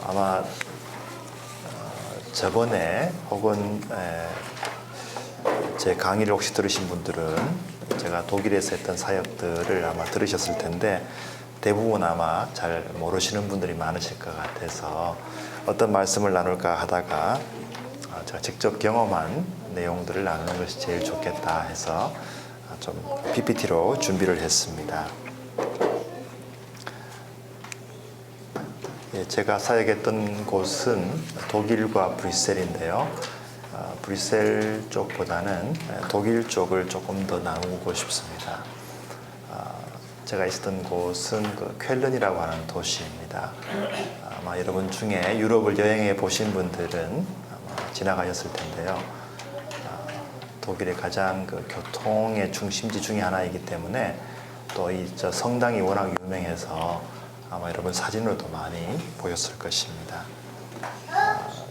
아마 저번에 혹은 제 강의를 혹시 들으신 분들은 제가 독일에서 했던 사역들을 아마 들으셨을 텐데 대부분 아마 잘 모르시는 분들이 많으실 것 같아서 어떤 말씀을 나눌까 하다가 제가 직접 경험한 내용들을 나누는 것이 제일 좋겠다 해서 좀 PPT로 준비를 했습니다. 제가 사역했던 곳은 독일과 브뤼셀인데요. 브뤼셀 쪽보다는 독일 쪽을 조금 더 나누고 싶습니다. 제가 있었던 곳은 쾰른이라고 하는 도시입니다. 아마 여러분 중에 유럽을 여행해 보신 분들은 아마 지나가셨을 텐데요. 독일의 가장 교통의 중심지 중에 하나이기 때문에 또 이 성당이 워낙 유명해서 아마 여러분 사진으로도 많이 보셨을 것입니다.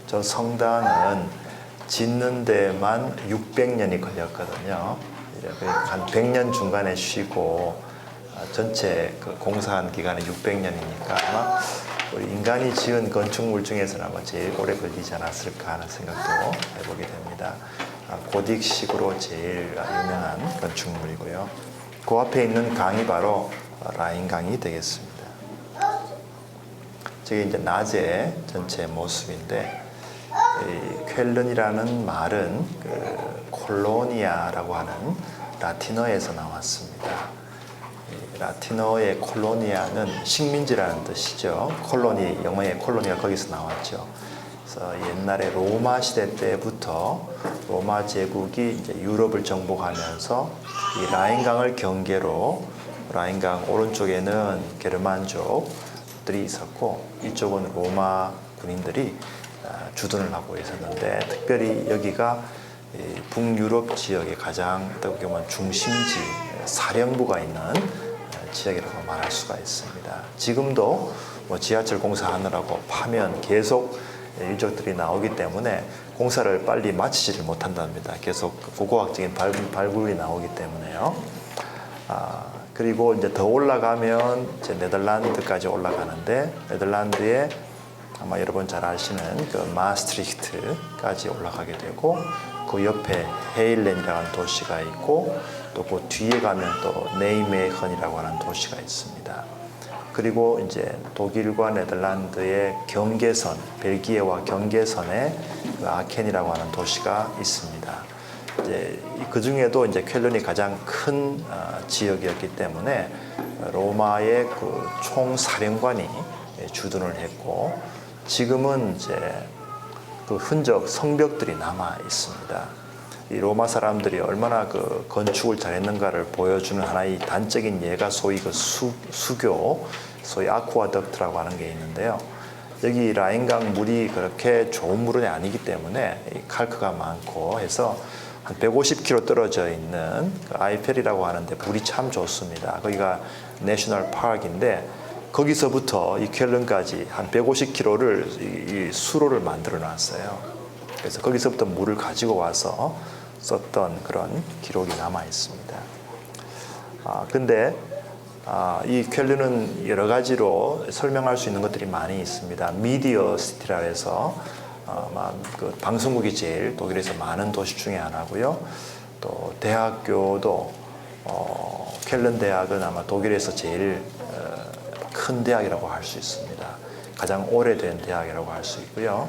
저 성당은 짓는 데만 600년이 걸렸거든요. 한 100년 중간에 쉬고 전체 공사한 기간은 600년이니까 아마 우리 인간이 지은 건축물 중에서는 아마 제일 오래 걸리지 않았을까 하는 생각도 해보게 됩니다. 고딕식으로 제일 유명한 건축물이고요. 그 앞에 있는 강이 바로 라인강이 되겠습니다. 저게 이제 낮의 전체 모습인데, 이 쾰른이라는 말은 콜로니아라고 하는 라틴어에서 나왔습니다. 라틴어의 콜로니아는 식민지라는 뜻이죠. 콜로니, 영어의 콜로니가 거기서 나왔죠. 그래서 옛날에 로마 시대 때부터 로마 제국이 이제 유럽을 정복하면서 이 라인강을 경계로 라인강 오른쪽에는 게르만족들이 있었고 이쪽은 로마 군인들이 주둔을 하고 있었는데 특별히 여기가 북유럽 지역의 가장 어떻게 보면 중심지, 사령부가 있는 지역이라고 말할 수가 있습니다. 지금도 뭐 지하철 공사하느라고 파면 계속 일적들이 나오기 때문에 공사를 빨리 마치지를 못한답니다. 계속 고고학적인 발굴이 나오기 때문에요. 그리고 이제 더 올라가면 이제 네덜란드까지 올라가는데 네덜란드에 아마 여러분 잘 아시는 마스트리히트까지 올라가게 되고 그 옆에 헤일렌이라는 도시가 있고 또 그 뒤에 가면 또 네이메헨이라고 하는 도시가 있습니다. 그리고 이제 독일과 네덜란드의 경계선, 벨기에와 경계선에 아켄이라고 하는 도시가 있습니다. 이제 그 중에도 이제 쾰른이 가장 큰 지역이었기 때문에 로마의 그 총사령관이 주둔을 했고 지금은 이제 그 흔적 성벽들이 남아 있습니다. 이 로마 사람들이 얼마나 그 건축을 잘했는가를 보여주는 하나의 단적인 예가 소위 그 수교, 소위 아쿠아덕트라고 하는 게 있는데요. 여기 라인강 물이 그렇게 좋은 물은 아니기 때문에 이 칼크가 많고 해서 한 150km 떨어져 있는 그 아이펠이라고 하는데 물이 참 좋습니다. 거기가 내셔널 파크인데 거기서부터 이 쾰른까지 한 150km를 이 수로를 만들어 놨어요. 그래서 거기서부터 물을 가지고 와서 썼던 그런 기록이 남아 있습니다. 근데 이 쾰른은 여러 가지로 설명할 수 있는 것들이 많이 있습니다. 미디어 시티라 해서 그 방송국이 제일 독일에서 많은 도시 중에 하나고요. 또 대학교도 쾰른 대학은 아마 독일에서 제일 큰 대학이라고 할 수 있습니다. 가장 오래된 대학이라고 할 수 있고요.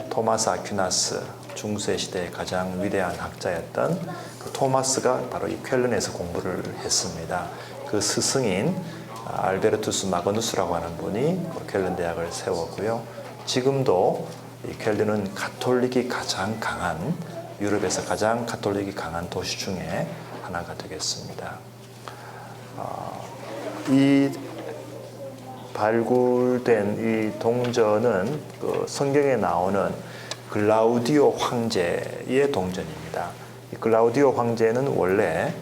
토마스 아퀴나스 중세 시대의 가장 위대한 학자였던 그 토마스가 바로 이 쾰른에서 공부를 했습니다. 그 스승인 알베르투스 마그누스라고 하는 분이 쾰른 대학을 세웠고요. 지금도 이 쾰른은 가톨릭이 가장 강한 유럽에서 가장 가톨릭이 강한 도시 중에 하나가 되겠습니다. 이 발굴된 이 동전은 그 성경에 나오는 글라우디오 황제의 동전입니다. 이 글라우디오 황제는 원래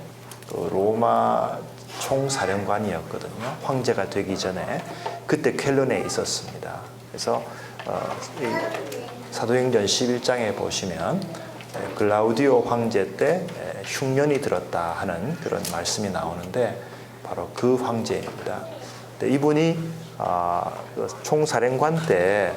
그 로마 총사령관이었거든요. 황제가 되기 전에 그때 쾰른에 있었습니다. 그래서 이 사도행전 11장에 보시면 글라우디오 황제 때 흉년이 들었다 하는 그런 말씀이 나오는데 바로 그 황제입니다. 이분이 그 총사령관 때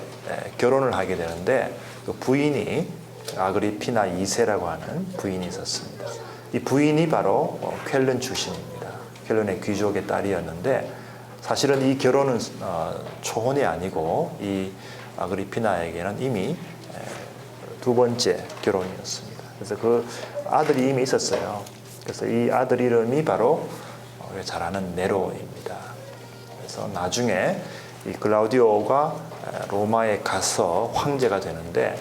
결혼을 하게 되는데 그 부인이 아그리피나 2세라고 하는 부인이 있었습니다. 이 부인이 바로 쾰른 출신입니다. 쾰른의 귀족의 딸이었는데 사실은 이 결혼은 초혼이 아니고 이 아그리피나에게는 이미 두 번째 결혼이었습니다. 그래서 그 아들이 이미 있었어요. 그래서 이 아들 이름이 바로 우리가 잘 아는 네로입니다. 그래서 나중에 이 글라우디오가 로마에 가서 황제가 되는데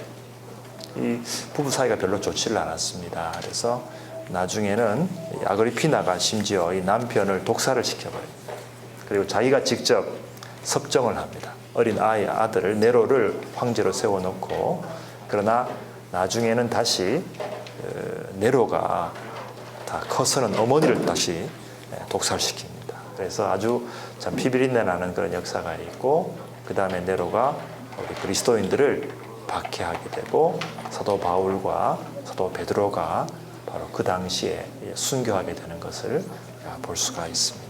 이 부부 사이가 별로 좋지를 않았습니다. 그래서 나중에는 아그리피나가 심지어 이 남편을 독살을 시켜버립니다. 그리고 자기가 직접 섭정을 합니다. 어린 아들을 네로를 황제로 세워놓고 그러나 나중에는 다시 네로가 다 커서는 어머니를 다시 독살시킵니다. 그래서 아주 참 피비린내 나는 그런 역사가 있고 그 다음에 네로가 우리 그리스도인들을 박해하게 되고 사도 바울과 사도 베드로가 바로 그 당시에 순교하게 되는 것을 볼 수가 있습니다.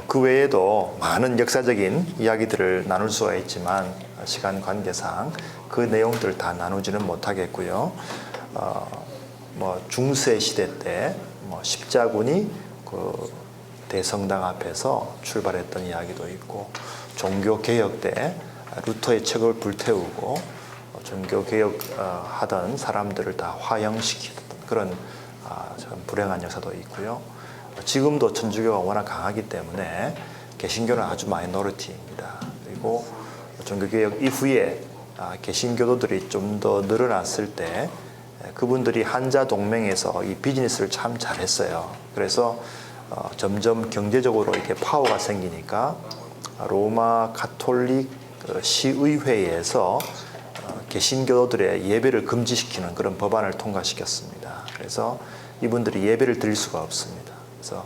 그 외에도 많은 역사적인 이야기들을 나눌 수가 있지만 시간 관계상 그 내용들을 다 나누지는 못하겠고요. 중세 시대 때 십자군이 그 대성당 앞에서 출발했던 이야기도 있고 종교 개혁 때 루터의 책을 불태우고 종교 개혁 하던 사람들을 다 화형시키던 그런 참 불행한 역사도 있고요. 지금도 천주교가 워낙 강하기 때문에 개신교는 아주 마이너리티입니다. 그리고 종교개혁 이후에 개신교도들이 좀 더 늘어났을 때 그분들이 한자동맹에서 이 비즈니스를 참 잘했어요. 그래서 점점 경제적으로 이렇게 파워가 생기니까 로마 가톨릭 시의회에서 개신교도들의 예배를 금지시키는 그런 법안을 통과시켰습니다. 그래서 이분들이 예배를 드릴 수가 없습니다. 그래서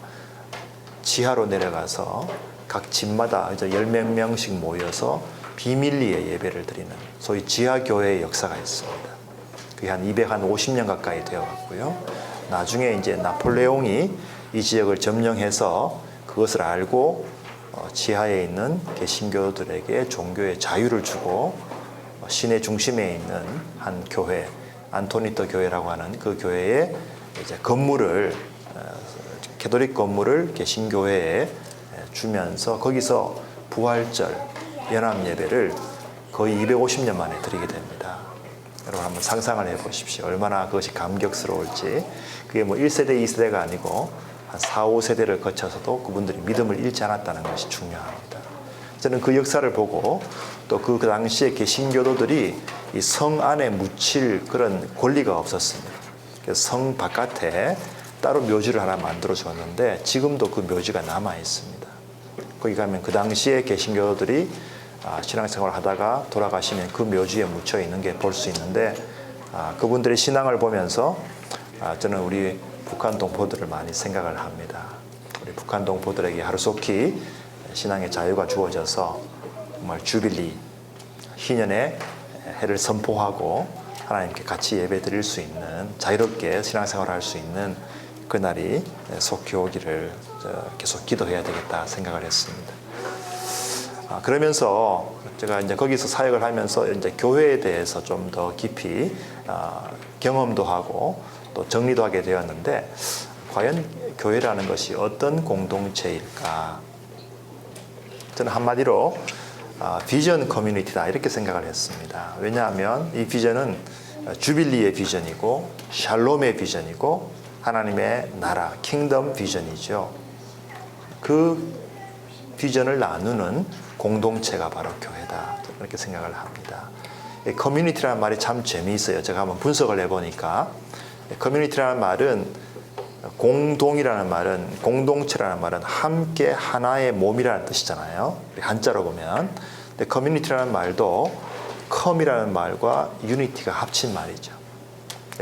지하로 내려가서 각 집마다 이제 10몇 명씩 모여서 비밀리에 예배를 드리는 소위 지하교회의 역사가 있습니다. 그게 한 250년 가까이 되어갔고요. 나중에 이제 나폴레옹이 이 지역을 점령해서 그것을 알고 지하에 있는 개신교들에게 종교의 자유를 주고 시내 중심에 있는 한 교회, 안토니토 교회라고 하는 그 교회에 이제 건물을 가톨릭 건물을 개신교회에 주면서 거기서 부활절 연합 예배를 거의 250년 만에 드리게 됩니다. 여러분 한번 상상을 해보십시오. 얼마나 그것이 감격스러울지. 그게 뭐 1세대, 2세대가 아니고 한 4, 5세대를 거쳐서도 그분들이 믿음을 잃지 않았다는 것이 중요합니다. 저는 그 역사를 보고 또 그 당시에 개신교도들이 이 성 안에 묻힐 그런 권리가 없었습니다. 그래서 성 바깥에 따로 묘지를 하나 만들어 줬는데 지금도 그 묘지가 남아 있습니다. 거기 가면 그 당시에 개신교도들이 신앙생활을 하다가 돌아가시면 그 묘지에 묻혀 있는 게 볼 수 있는데 그분들의 신앙을 보면서 저는 우리 북한 동포들을 많이 생각을 합니다. 우리 북한 동포들에게 하루속히 신앙의 자유가 주어져서 정말 주빌리 희년의 해를 선포하고 하나님께 같이 예배 드릴 수 있는 자유롭게 신앙생활을 할 수 있는 그날이 속히 오기를 계속 기도해야 되겠다 생각을 했습니다. 그러면서 제가 이제 거기서 사역을 하면서 이제 교회에 대해서 좀 더 깊이 경험도 하고 또 정리도 하게 되었는데 과연 교회라는 것이 어떤 공동체일까? 저는 한마디로 비전 커뮤니티다 이렇게 생각을 했습니다. 왜냐하면 이 비전은 주빌리의 비전이고 샬롬의 비전이고 하나님의 나라 킹덤 비전이죠. 그 비전을 나누는 공동체가 바로 교회다 이렇게 생각을 합니다. 커뮤니티라는 말이 참 재미있어요. 제가 한번 분석을 해보니까 커뮤니티라는 말은 공동이라는 말은 공동체라는 말은 함께 하나의 몸이라는 뜻이잖아요. 한자로 보면. 근데 커뮤니티라는 말도 컴이라는 말과 유니티가 합친 말이죠.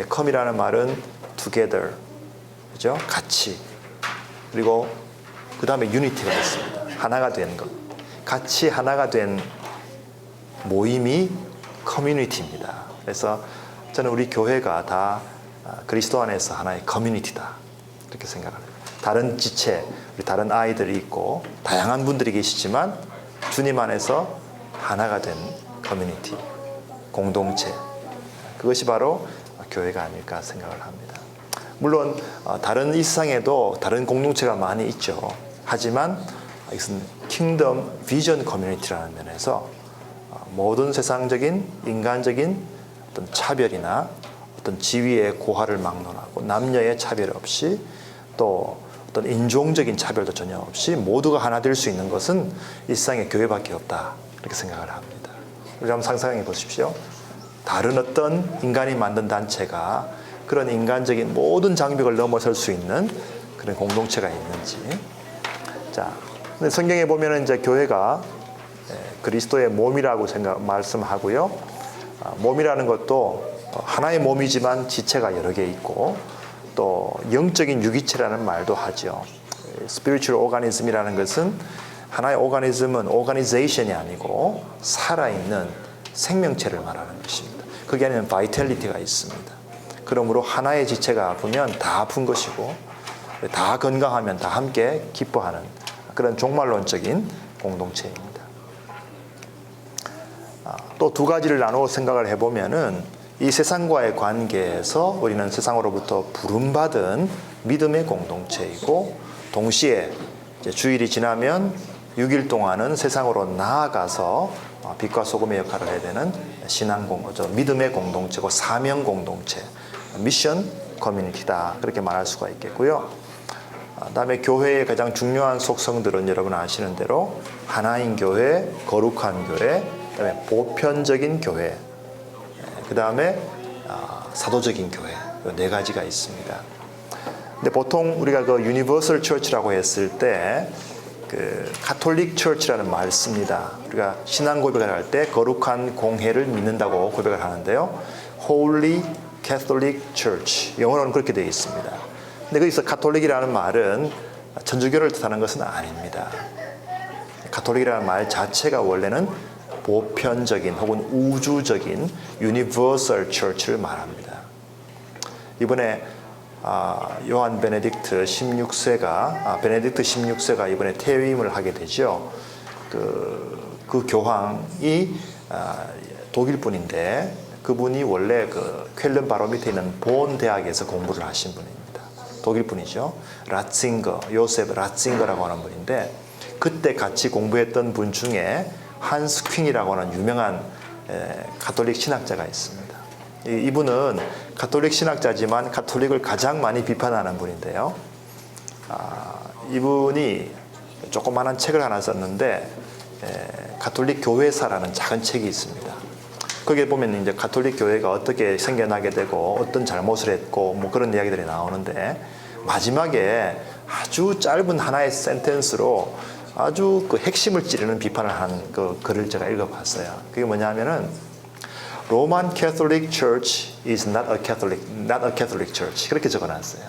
컴이라는 말은 together, 그죠? 같이. 그리고 그 다음에 유니티가 있습니다. 하나가 된 것. 같이 하나가 된 모임이 커뮤니티입니다. 그래서 저는 우리 교회가 다 그리스도 안에서 하나의 커뮤니티다. 이렇게 생각을 해요. 다른 지체, 우리 다른 아이들이 있고 다양한 분들이 계시지만 주님 안에서 하나가 된 커뮤니티, 공동체, 그것이 바로 교회가 아닐까 생각을 합니다. 물론 다른 이 세상에도 다른 공동체가 많이 있죠. 하지만 이것은 킹덤 비전 커뮤니티라는 면에서 모든 세상적인 인간적인 어떤 차별이나 어떤 지위의 고하를 막론하고 남녀의 차별 없이 또 어떤 인종적인 차별도 전혀 없이 모두가 하나 될 수 있는 것은 이 세상에 교회밖에 없다, 이렇게 생각을 합니다. 우리 한번 상상해 보십시오. 다른 어떤 인간이 만든 단체가 그런 인간적인 모든 장벽을 넘어설 수 있는 그런 공동체가 있는지. 자, 근데 성경에 보면은 이제 교회가 그리스도의 몸이라고 말씀하고요. 몸이라는 것도 하나의 몸이지만 지체가 여러 개 있고 또 영적인 유기체라는 말도 하죠. spiritual organism이라는 것은 하나의 오가니즘은 오가니제이션이 아니고 살아있는 생명체를 말하는 것입니다. 거기 안에는 바이탈리티가 있습니다. 그러므로 하나의 지체가 아프면 다 아픈 것이고 다 건강하면 다 함께 기뻐하는 그런 종말론적인 공동체입니다. 또 두 가지를 나누어 생각을 해보면은 이 세상과의 관계에서 우리는 세상으로부터 부름받은 믿음의 공동체이고 동시에 이제 주일이 지나면 6일 동안은 세상으로 나아가서 빛과 소금의 역할을 해야 되는 신앙 공동체, 믿음의 공동체고 사명 공동체, 미션 커뮤니티다, 그렇게 말할 수가 있겠고요. 그다음에 교회의 가장 중요한 속성들은 여러분 아시는 대로 하나인 교회, 거룩한 교회, 그다음에 보편적인 교회, 그다음에 사도적인 교회, 이 네 가지가 있습니다. 근데 보통 우리가 그 유니버설 처치라고 했을 때 그 카톨릭 처치라는 말을 씁니다. 우리가 신앙 고백을 할 때 거룩한 공회를 믿는다고 고백을 하는데요. Holy Catholic Church, 영어로는 그렇게 되어 있습니다. 근데 거기서 카톨릭이라는 말은 천주교를 뜻하는 것은 아닙니다. 카톨릭이라는 말 자체가 원래는 보편적인 혹은 우주적인 유니버설 처치를 말합니다. 이번에 요한 베네딕트 16세가 이번에 퇴임을 하게 되죠. 그 교황이 독일 분인데 그분이 원래 그 쾰른 바로 밑에 있는 본 대학에서 공부를 하신 분입니다. 독일 분이죠. 요셉 라칭거라고 하는 분인데 그때 같이 공부했던 분 중에 한스 퀸이라고 하는 유명한 가톨릭 신학자가 있습니다. 이분은 가톨릭 신학자지만 가톨릭을 가장 많이 비판하는 분인데요. 이분이 조그마한 책을 하나 썼는데 가톨릭 교회사라는 작은 책이 있습니다. 거기에 보면 이제 가톨릭 교회가 어떻게 생겨나게 되고 어떤 잘못을 했고 뭐 그런 이야기들이 나오는데 마지막에 아주 짧은 하나의 센텐스로 아주 그 핵심을 찌르는 비판을 한 그 글을 제가 읽어봤어요. 그게 뭐냐면은 Roman Catholic Church is not a Catholic Church, 그렇게 적어놨어요.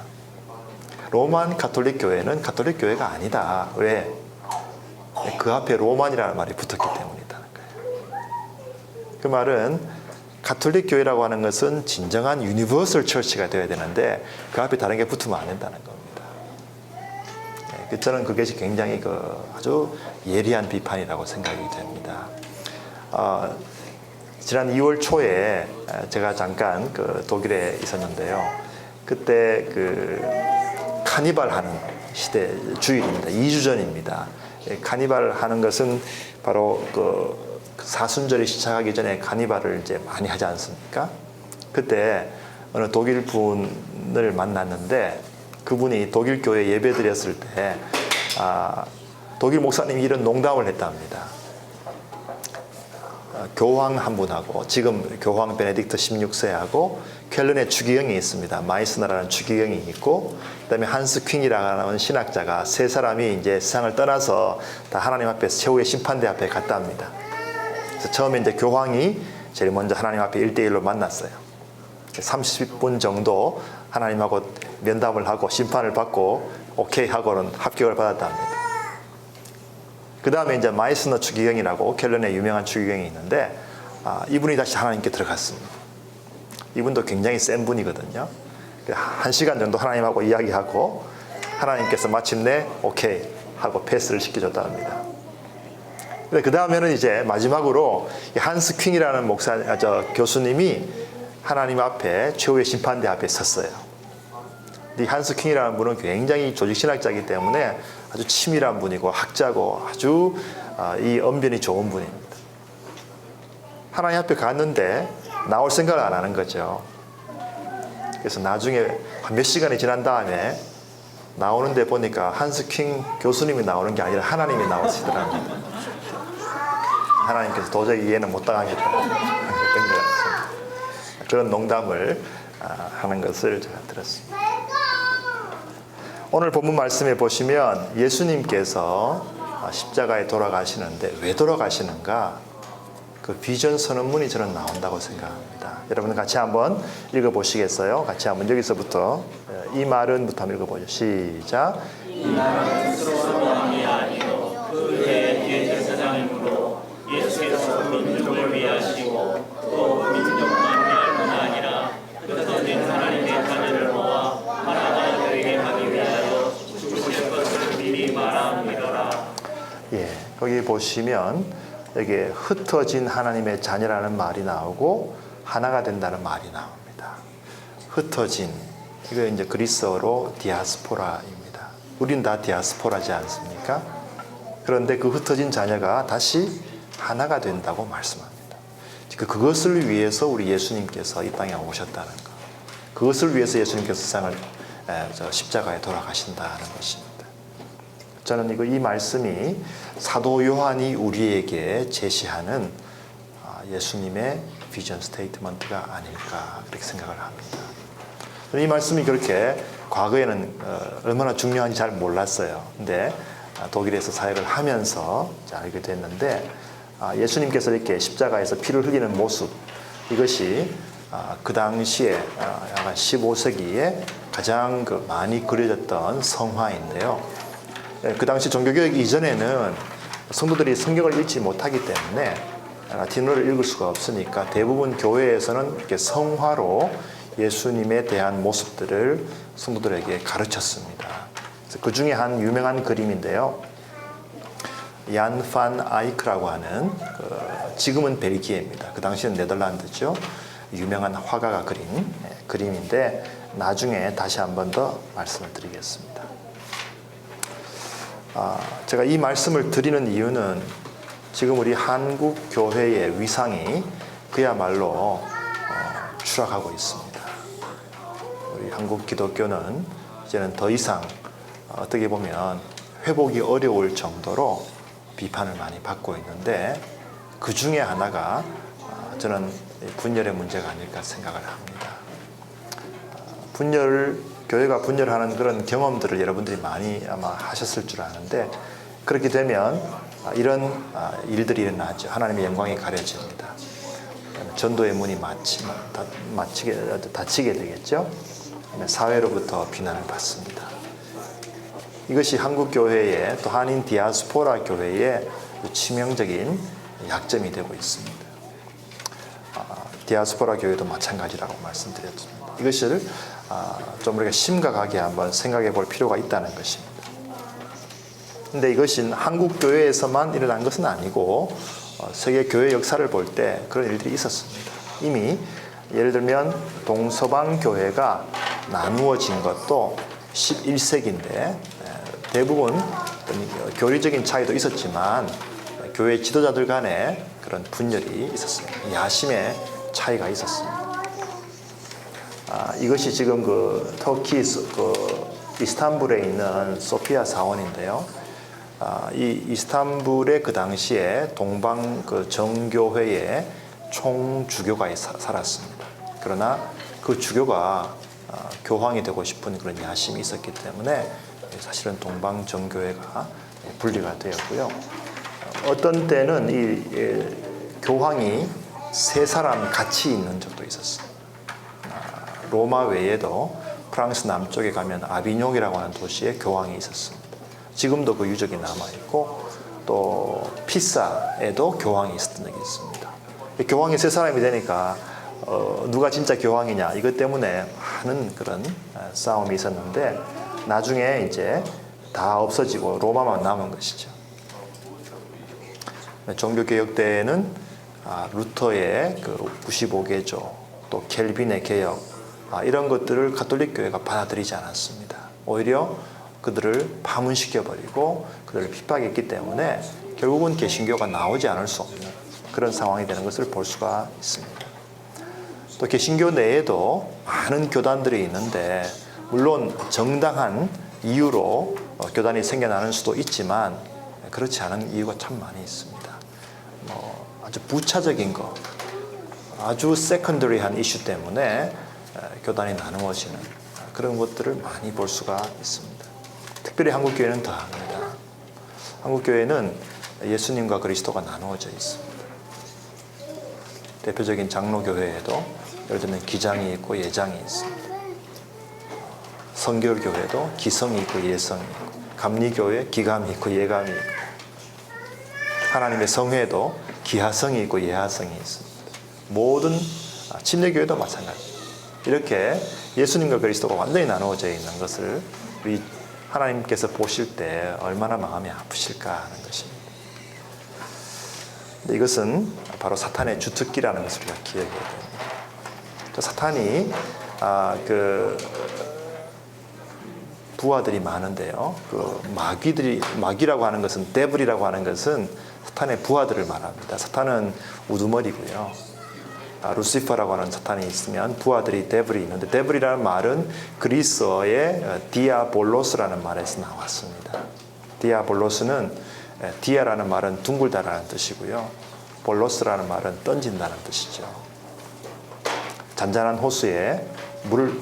로만 가톨릭 교회는 가톨릭 교회가 아니다. 왜? 그 앞에 로만이라는 말이 붙었기 때문이다는 거예요. 그 말은 가톨릭 교회라고 하는 것은 진정한 유니버설 처치가 되어야 되는데 그 앞에 다른 게 붙으면 안 된다는 겁니다. 저는 그것이 굉장히 아주 예리한 비판이라고 생각이 됩니다. 지난 2월 초에 제가 잠깐 독일에 있었는데요. 그때 카니발 하는 시대 주일입니다. 2주 전입니다. 카니발 하는 것은 바로 사순절이 시작하기 전에 카니발을 이제 많이 하지 않습니까? 그때 어느 독일 분을 만났는데 그분이 독일 교회 예배 드렸을 때 독일 목사님이 이런 농담을 했답니다. 교황 한 분하고 지금 교황 베네딕트 16세하고 쾰른의 추기경이 있습니다. 마이스너라는 추기경이 있고 그다음에 한스 퀸이라는 신학자가 세 사람이 이제 세상을 떠나서 다 하나님 앞에 최후의 심판대 앞에 갔답니다. 그래서 처음에 이제 교황이 제일 먼저 하나님 앞에 1대1로 만났어요. 30분 정도 하나님하고 면담을 하고 심판을 받고 오케이 하고는 합격을 받았답니다. 그 다음에 이제 마이스너 추기경이라고 켈른의 유명한 추기경이 있는데 이분이 다시 하나님께 들어갔습니다. 이분도 굉장히 센 분이거든요. 1시간 정도 하나님하고 이야기하고 하나님께서 마침내 오케이 하고 패스를 시켜줬다 합니다. 그 다음에는 이제 마지막으로 한스 퀸이라는 교수님이 하나님 앞에 최후의 심판대 앞에 섰어요. 이 한스 퀸이라는 분은 굉장히 조직신학자이기 때문에 아주 치밀한 분이고 학자고 아주 이 언변이 좋은 분입니다. 하나님 앞에 갔는데 나올 생각을 안 하는 거죠. 그래서 나중에 몇 시간이 지난 다음에 나오는데 보니까 한스 퀸 교수님이 나오는 게 아니라 하나님이 나오시더랍니다. 하나님께서 도저히 이해는 못 당하겠다 했던 것 같습니다. 그런 농담을 하는 것을 제가 들었습니다. 오늘 본문 말씀에 보시면 예수님께서 십자가에 돌아가시는데 왜 돌아가시는가? 그 비전 선언문이 저는 나온다고 생각합니다. 여러분 같이 한번 읽어보시겠어요? 같이 한번 여기서부터 이 말은부터 한번 읽어보죠. 시작. 이 말은 스스로 왕이 아니요 그의 대제사장이므로 예수께서 민족을 위하시고 또 민족만 위할 뿐 아니라 흩어진 하나님의 자녀를 모아 하나가 되게 하기 위하여 죽으실 것을 미리 말함이더라. 예, 거기 보시면 여기에 흩어진 하나님의 자녀라는 말이 나오고 하나가 된다는 말이 나옵니다. 흩어진, 이거 이제 그리스어로 디아스포라입니다. 우린 다 디아스포라지 않습니까? 그런데 그 흩어진 자녀가 다시 하나가 된다고 말씀합니다. 그것을 위해서 우리 예수님께서 이 땅에 오셨다는 것. 그것을 위해서 예수님께서 세상을 십자가에 돌아가신다는 것입니다. 저는 이 말씀이 사도 요한이 우리에게 제시하는 예수님의 비전 스테이트먼트가 아닐까 그렇게 생각을 합니다. 이 말씀이 그렇게 과거에는 얼마나 중요한지 잘 몰랐어요. 근데 독일에서 사역을 하면서 알게 됐는데 예수님께서 이렇게 십자가에서 피를 흘리는 모습, 이것이 그 당시에 아마 15세기에 가장 많이 그려졌던 성화인데요. 그 당시 종교개혁 이전에는 성도들이 성경을 읽지 못하기 때문에 라틴어를 읽을 수가 없으니까 대부분 교회에서는 이렇게 성화로 예수님에 대한 모습들을 성도들에게 가르쳤습니다. 그 중에 한 유명한 그림인데요. 얀 판 아이크라고 하는 지금은 벨기에입니다. 그 당시는 네덜란드죠. 유명한 화가가 그린 그림인데 나중에 다시 한 번 더 말씀을 드리겠습니다. 제가 이 말씀을 드리는 이유는 지금 우리 한국 교회의 위상이 그야말로 추락하고 있습니다. 우리 한국 기독교는 이제는 더 이상 어떻게 보면 회복이 어려울 정도로 비판을 많이 받고 있는데 그 중에 하나가 저는 분열의 문제가 아닐까 생각을 합니다. 교회가 분열하는 그런 경험들을 여러분들이 많이 아마 하셨을 줄 아는데 그렇게 되면 이런 일들이 일어나죠. 하나님의 영광이 가려집니다. 전도의 문이 닫히게 되겠죠. 사회로부터 비난을 받습니다. 이것이 한국 교회의 또 한인 디아스포라 교회의 치명적인 약점이 되고 있습니다. 디아스포라 교회도 마찬가지라고 말씀드렸습니다. 이것을 좀 우리가 심각하게 한번 생각해 볼 필요가 있다는 것입니다. 근데 이것이 한국 교회에서만 일어난 것은 아니고 세계 교회 역사를 볼 때 그런 일들이 있었습니다. 이미 예를 들면 동서방 교회가 나누어진 것도 11세기인데 대부분 교리적인 차이도 있었지만 교회 지도자들 간에 그런 분열이 있었습니다. 야심의 차이가 있었습니다. 이것이 지금 터키 이스탄불에 있는 소피아 사원인데요. 이 이스탄불의 그 당시에 동방 정교회의 총주교가 살았습니다. 그러나 그 주교가 교황이 되고 싶은 그런 야심이 있었기 때문에 사실은 동방 정교회가 분리가 되었고요. 어떤 때는 이 교황이 세 사람 같이 있는 적도 있었어요. 로마 외에도 프랑스 남쪽에 가면 아비뇽이라고 하는 도시에 교황이 있었습니다. 지금도 그 유적이 남아있고 또 피사에도 교황이 있었던 적이 있습니다. 교황이 세 사람이 되니까 누가 진짜 교황이냐 이것 때문에 많은 그런 싸움이 있었는데 나중에 이제 다 없어지고 로마만 남은 것이죠. 종교개혁 때에는 루터의 그 95개조, 또 켈빈의 개혁, 이런 것들을 가톨릭 교회가 받아들이지 않았습니다. 오히려 그들을 파문시켜버리고 그들을 핍박했기 때문에 결국은 개신교가 나오지 않을 수 없는 그런 상황이 되는 것을 볼 수가 있습니다. 또 개신교 내에도 많은 교단들이 있는데 물론 정당한 이유로 교단이 생겨나는 수도 있지만 그렇지 않은 이유가 참 많이 있습니다. 아주 부차적인 것, 아주 세컨더리한 이슈 때문에 교단이 나누어지는 그런 것들을 많이 볼 수가 있습니다. 특별히 한국교회는 더합니다. 한국교회는 예수님과 그리스도가 나누어져 있습니다. 대표적인 장로교회에도 예를 들면 기장이 있고 예장이 있습니다. 성결교회도 기성이 있고 예성이 있고, 감리교회 기감이 있고 예감이 있고, 하나님의 성회도 기하성이 있고 예하성이 있습니다. 모든 침례교회도 마찬가지. 이렇게 예수님과 그리스도가 완전히 나누어져 있는 것을 우리 하나님께서 보실 때 얼마나 마음이 아프실까 하는 것입니다. 이것은 바로 사탄의 주특기라는 것을 우리가 기억해야 됩니다. 또 사탄이 부하들이 많은데요. 마귀라고 하는 것은, 데블이라고 하는 것은 사탄의 부하들을 말합니다. 사탄은 우두머리고요. 루시퍼라고 하는 사탄이 있으면 부하들이 데블이 있는데, 데블이라는 말은 그리스어의 디아볼로스라는 말에서 나왔습니다. 디아볼로스는, 디아라는 말은 둥글다라는 뜻이고요. 볼로스라는 말은 던진다는 뜻이죠. 잔잔한 호수에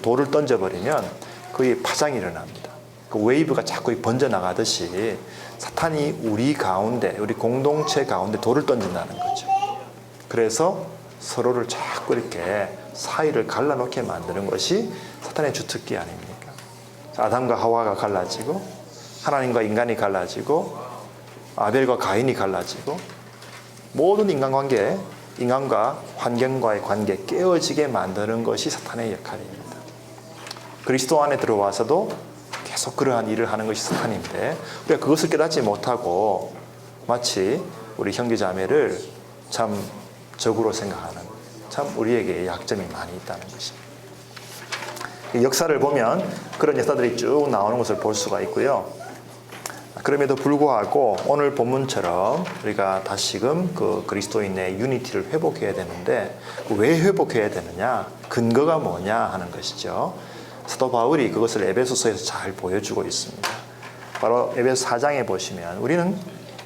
돌을 던져버리면 거의 파장이 일어납니다. 그 웨이브가 자꾸 번져나가듯이 사탄이 우리 가운데, 우리 공동체 가운데 돌을 던진다는 거죠. 그래서 서로를 자꾸 이렇게 사이를 갈라놓게 만드는 것이 사탄의 주특기 아닙니까? 아담과 하와가 갈라지고, 하나님과 인간이 갈라지고, 아벨과 가인이 갈라지고, 모든 인간관계, 인간과 환경과의 관계 깨어지게 만드는 것이 사탄의 역할입니다. 그리스도 안에 들어와서도 계속 그러한 일을 하는 것이 사탄인데, 우리가 그것을 깨닫지 못하고 마치 우리 형제자매를 참 적으로 생각하는, 참 우리에게 약점이 많이 있다는 것입니다. 역사를 보면 그런 역사들이 쭉 나오는 것을 볼 수가 있고요. 그럼에도 불구하고 오늘 본문처럼 우리가 다시금 그 그리스도인의 유니티를 회복해야 되는데, 왜 회복해야 되느냐, 근거가 뭐냐 하는 것이죠. 사도 바울이 그것을 에베소서에서 잘 보여주고 있습니다. 바로 에베소 4장에 보시면 우리는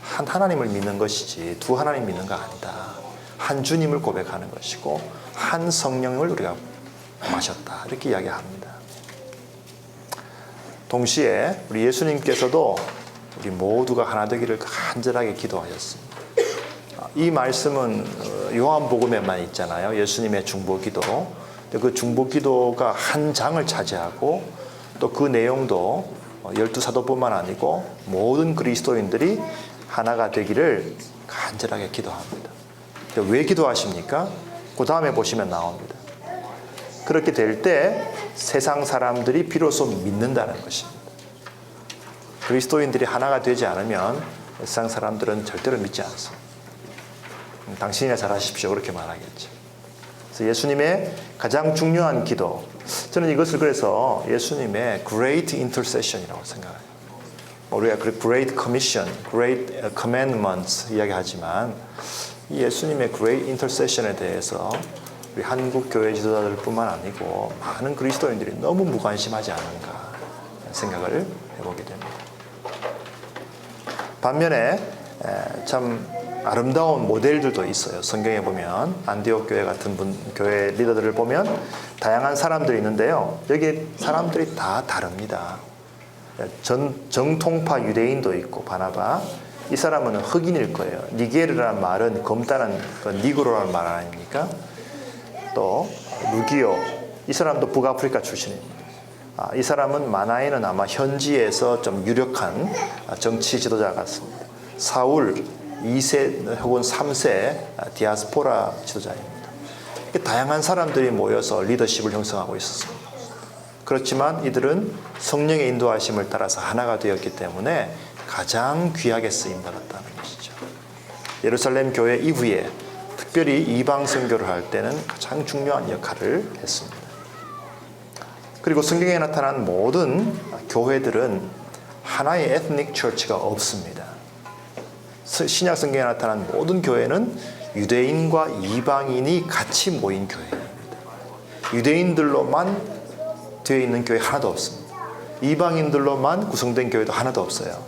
한 하나님을 믿는 것이지 두 하나님 믿는 거 아니다. 한 주님을 고백하는 것이고 한 성령을 우리가 마셨다, 이렇게 이야기합니다. 동시에 우리 예수님께서도 우리 모두가 하나 되기를 간절하게 기도하셨습니다. 이 말씀은 요한복음에만 있잖아요. 예수님의 중보기도. 그 중보기도가 한 장을 차지하고, 또 그 내용도 12사도뿐만 아니고 모든 그리스도인들이 하나가 되기를 간절하게 기도합니다. 왜 기도하십니까? 그 다음에 보시면 나옵니다. 그렇게 될 때 세상 사람들이 비로소 믿는다는 것입니다. 그리스도인들이 하나가 되지 않으면 세상 사람들은 절대로 믿지 않습니다. 당신이나 잘하십시오, 그렇게 말하겠죠. 그래서 예수님의 가장 중요한 기도, 저는 이것을 그래서 예수님의 Great Intercession이라고 생각해요. 우리가 Great Commission, Great Commandments 이야기하지만 이 예수님의 Great Intercession에 대해서 우리 한국 교회 지도자들뿐만 아니고 많은 그리스도인들이 너무 무관심하지 않은가 생각을 해보게 됩니다. 반면에 참 아름다운 모델들도 있어요. 성경에 보면 안디옥 교회 같은 교회 리더들을 보면 다양한 사람들이 있는데요. 여기 사람들이 다 다릅니다. 정통파 유대인도 있고, 바나바, 이 사람은 흑인일 거예요. 니게르라는 말은 검다는 니그로라는 말 아닙니까? 또 루기오, 이 사람도 북아프리카 출신입니다. 이 사람은 마나에는 아마 현지에서 좀 유력한 정치 지도자 같습니다. 사울 2세 혹은 3세 디아스포라 지도자입니다. 다양한 사람들이 모여서 리더십을 형성하고 있었습니다. 그렇지만 이들은 성령의 인도하심을 따라서 하나가 되었기 때문에 가장 귀하게 쓰임받았다는 것이죠. 예루살렘 교회 이후에 특별히 이방 선교를 할 때는 가장 중요한 역할을 했습니다. 그리고 성경에 나타난 모든 교회들은 하나의 에트닉 처치가 없습니다. 신약 성경에 나타난 모든 교회는 유대인과 이방인이 같이 모인 교회입니다. 유대인들로만 되어 있는 교회 하나도 없습니다. 이방인들로만 구성된 교회도 하나도 없어요.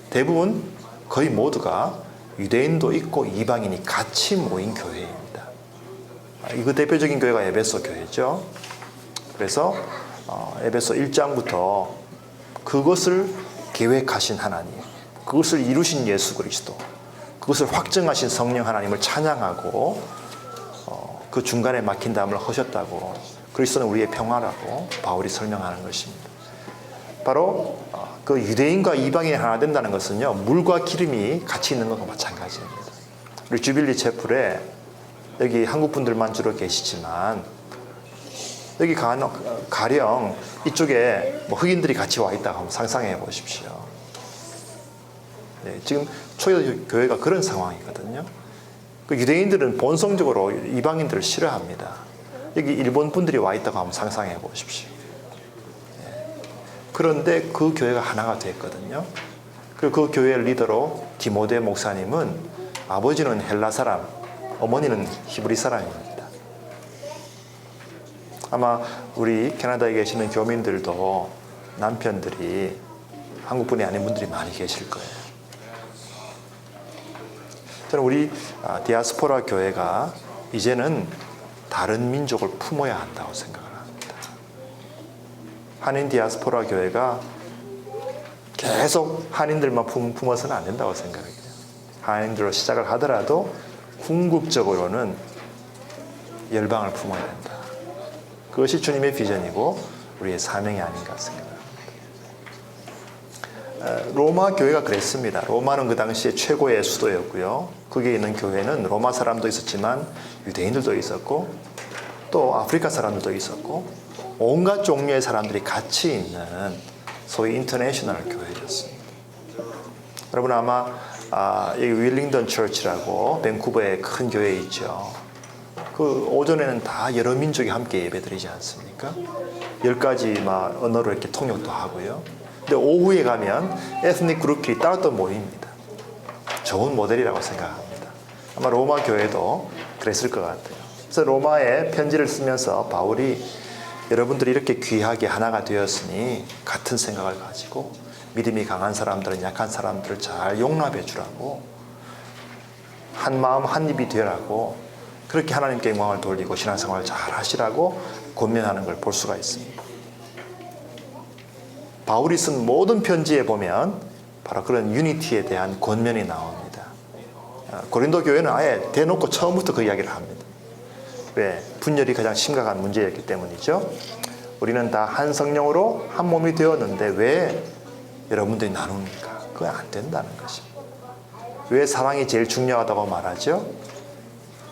대부분 거의 모두가 유대인도 있고 이방인이 같이 모인 교회입니다. 이거 대표적인 교회가 에베소 교회죠. 그래서 에베소 1장부터 그것을 계획하신 하나님, 그것을 이루신 예수 그리스도, 그것을 확증하신 성령 하나님을 찬양하고 그 중간에 막힌 담을 허셨다고, 그리스도는 우리의 평화라고 바울이 설명하는 것입니다. 바로 그 유대인과 이방인이 하나 된다는 것은요, 물과 기름이 같이 있는 것과 마찬가지입니다. 우리 주빌리 채플에 여기 한국 분들만 주로 계시지만 여기 가령 이쪽에 흑인들이 같이 와 있다고 한번 상상해 보십시오. 네, 지금 초대 교회가 그런 상황이거든요. 그 유대인들은 본성적으로 이방인들을 싫어합니다. 여기 일본 분들이 와 있다고 한번 상상해 보십시오. 네. 그런데 그 교회가 하나가 됐거든요. 그리고 그 교회의 리더로 디모데 목사님은 아버지는 헬라 사람, 어머니는 히브리 사람입니다. 아마 우리 캐나다에 계시는 교민들도 남편들이 한국 분이 아닌 분들이 많이 계실 거예요. 저는 우리 디아스포라 교회가 이제는 다른 민족을 품어야 한다고 생각을 합니다. 한인 디아스포라 교회가 계속 한인들만 품어서는 안 된다고 생각해요. 한인들로 시작을 하더라도 궁극적으로는 열방을 품어야 된다. 그것이 주님의 비전이고 우리의 사명이 아닌가 생각합니다. 로마 교회가 그랬습니다. 로마는 그 당시에 최고의 수도였고요. 거기에 있는 교회는 로마 사람도 있었지만 유대인들도 있었고 또 아프리카 사람들도 있었고 온갖 종류의 사람들이 같이 있는 소위 인터내셔널 교회였습니다. 여러분 아마 여기 윌링던 처치라고 밴쿠버에 큰 교회 있죠. 그 오전에는 다 여러 민족이 함께 예배드리지 않습니까? 10가지 언어로 이렇게 통역도 하고요. 근데 오후에 가면 에스닉 그룹끼리 따로 또 모입니다. 좋은 모델이라고 생각합니다. 아마 로마 교회도 그랬을 것 같아요. 그래서 로마에 편지를 쓰면서 바울이 여러분들이 이렇게 귀하게 하나가 되었으니 같은 생각을 가지고 믿음이 강한 사람들은 약한 사람들을 잘 용납해 주라고, 한 마음 한 입이 되라고, 그렇게 하나님께 영광을 돌리고 신앙생활을 잘 하시라고 권면하는 걸 볼 수가 있습니다. 바울이 쓴 모든 편지에 보면 바로 그런 유니티에 대한 권면이 나옵니다. 고린도 교회는 아예 대놓고 처음부터 그 이야기를 합니다. 왜? 분열이 가장 심각한 문제였기 때문이죠. 우리는 다 한 성령으로 한 몸이 되었는데 왜 여러분들이 나눕니까? 그건 안 된다는 것입니다. 왜 사랑이 제일 중요하다고 말하죠?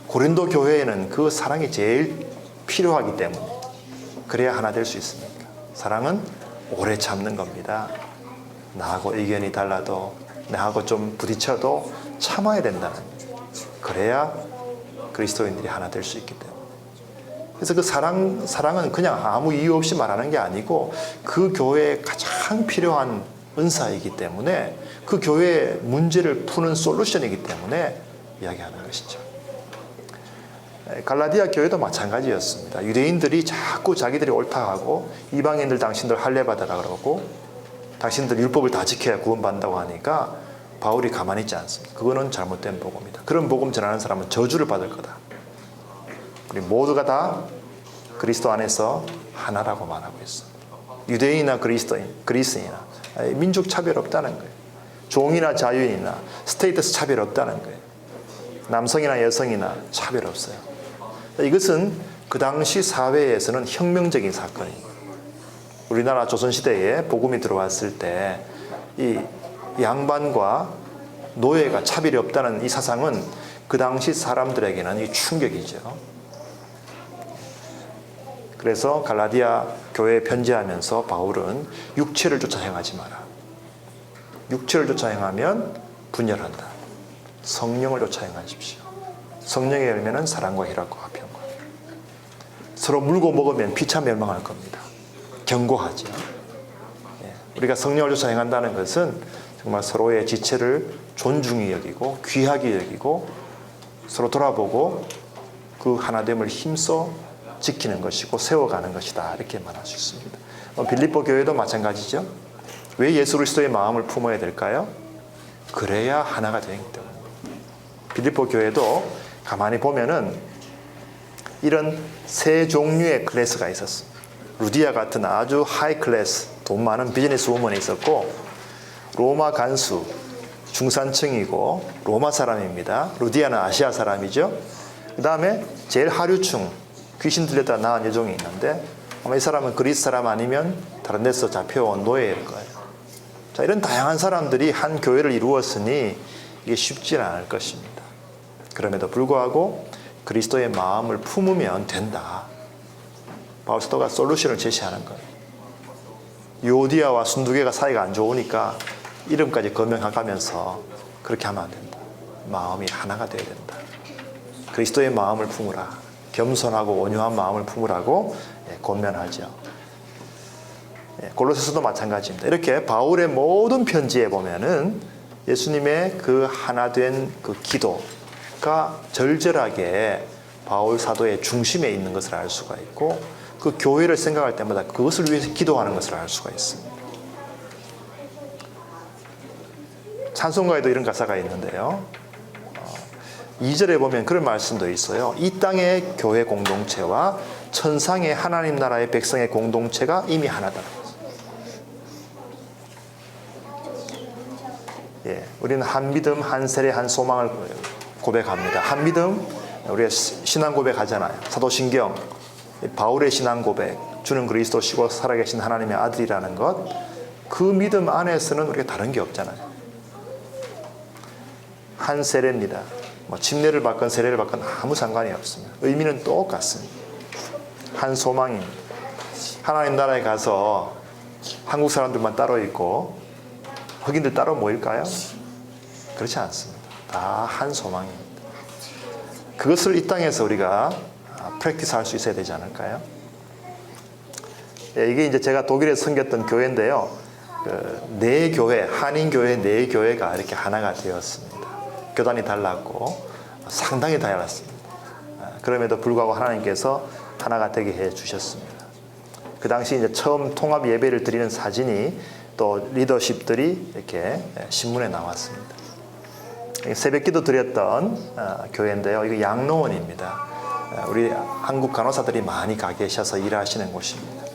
고린도 교회에는 그 사랑이 제일 필요하기 때문에, 그래야 하나 될 수 있습니까? 사랑은 오래 참는 겁니다. 나하고 의견이 달라도, 나하고 좀 부딪혀도 참아야 된다는 거예요. 그래야 그리스도인들이 하나 될 수 있기 때문에. 그래서 그 사랑은 그냥 아무 이유 없이 말하는 게 아니고 그 교회에 가장 필요한 은사이기 때문에, 그 교회의 문제를 푸는 솔루션이기 때문에 이야기하는 것이죠. 갈라디아 교회도 마찬가지였습니다. 유대인들이 자꾸 자기들이 옳다 하고 이방인들 당신들 할례받으라 그러고 당신들 율법을 다 지켜야 구원받는다고 하니까 바울이 가만히 있지 않습니다. 그거는 잘못된 복음이다. 그런 복음 전하는 사람은 저주를 받을 거다. 우리 모두가 다 그리스도 안에서 하나라고 말하고 있습니다. 유대인이나 그리스인이나 민족 차별 없다는 거예요. 종이나 자유인이나 스테이터스 차별 없다는 거예요. 남성이나 여성이나 차별 없어요. 이것은 그 당시 사회에서는 혁명적인 사건입니다. 우리나라 조선시대에 복음이 들어왔을 때 이 양반과 노예가 차별이 없다는 이 사상은 그 당시 사람들에게는 이 충격이죠. 그래서 갈라디아 교회에 편지하면서 바울은 육체를 쫓아 행하지 마라. 육체를 쫓아 행하면 분열한다. 성령을 쫓아 행하십시오. 성령의 열매는 사랑과 희락과 화평과. 서로 물고 먹으면 피차 멸망할 겁니다. 경고하죠. 우리가 성령을 쫓아 행한다는 것은 정말 서로의 지체를 존중히 여기고 귀하게 여기고 서로 돌아보고 그 하나됨을 힘써 지키는 것이고 세워가는 것이다. 이렇게 말할 수 있습니다. 빌립보 교회도 마찬가지죠. 왜 예수 그리스도의 마음을 품어야 될까요? 그래야 하나가 되기 때문에. 빌립보 교회도 가만히 보면은 이런 세 종류의 클래스가 있었습니다. 루디아 같은 아주 하이 클래스, 돈 많은 비즈니스 우먼이 있었고, 로마 간수, 중산층이고 로마 사람입니다. 루디아는 아시아 사람이죠. 그 다음에 제일 하류층, 귀신 들렸다 나은 여종이 있는데 아마 이 사람은 그리스 사람 아니면 다른 데서 잡혀온 노예일 거예요. 자, 이런 다양한 사람들이 한 교회를 이루었으니 이게 쉽지 않을 것입니다. 그럼에도 불구하고 그리스도의 마음을 품으면 된다. 바울 사도가 솔루션을 제시하는 거예요. 유오디아와 순두개가 사이가 안 좋으니까 이름까지 거명하면서 그렇게 하면 안 된다. 마음이 하나가 되어야 된다. 그리스도의 마음을 품으라. 겸손하고 온유한 마음을 품으라고 권면하죠. 골로새서도 마찬가지입니다. 이렇게 바울의 모든 편지에 보면은 예수님의 그 하나된 그 기도가 절절하게 바울 사도의 중심에 있는 것을 알 수가 있고, 그 교회를 생각할 때마다 그것을 위해서 기도하는 것을 알 수가 있습니다. 찬송가에도 이런 가사가 있는데요. 2절에 보면 그런 말씀도 있어요. 이 땅의 교회 공동체와 천상의 하나님 나라의 백성의 공동체가 이미 하나다. 우리는 한 믿음, 한 세례, 한 소망을 고백합니다. 한 믿음, 우리가 신앙 고백하잖아요. 사도신경, 바울의 신앙 고백, 주는 그리스도시고 살아계신 하나님의 아들이라는 것, 그 믿음 안에서는 우리가 다른 게 없잖아요. 한 세례입니다. 침례를 받건 세례를 받건 아무 상관이 없습니다. 의미는 똑같습니다. 한 소망입니다. 하나님 나라에 가서 한국 사람들만 따로 있고 흑인들 따로 모일까요? 그렇지 않습니다. 다 한 소망입니다. 그것을 이 땅에서 우리가 프랙티스 할 수 있어야 되지 않을까요? 이게 이제 제가 독일에 섬겼던 교회인데요. 네 교회, 한인교회 네 교회가 이렇게 하나가 되었습니다. 교단이 달랐고 상당히 달랐습니다. 그럼에도 불구하고 하나님께서 하나가 되게 해 주셨습니다. 그 당시 이제 처음 통합 예배를 드리는 사진이 또 리더십들이 이렇게 신문에 나왔습니다. 새벽기도 드렸던 교회인데요. 이거 양로원입니다. 우리 한국 간호사들이 많이 가 계셔서 일하시는 곳입니다.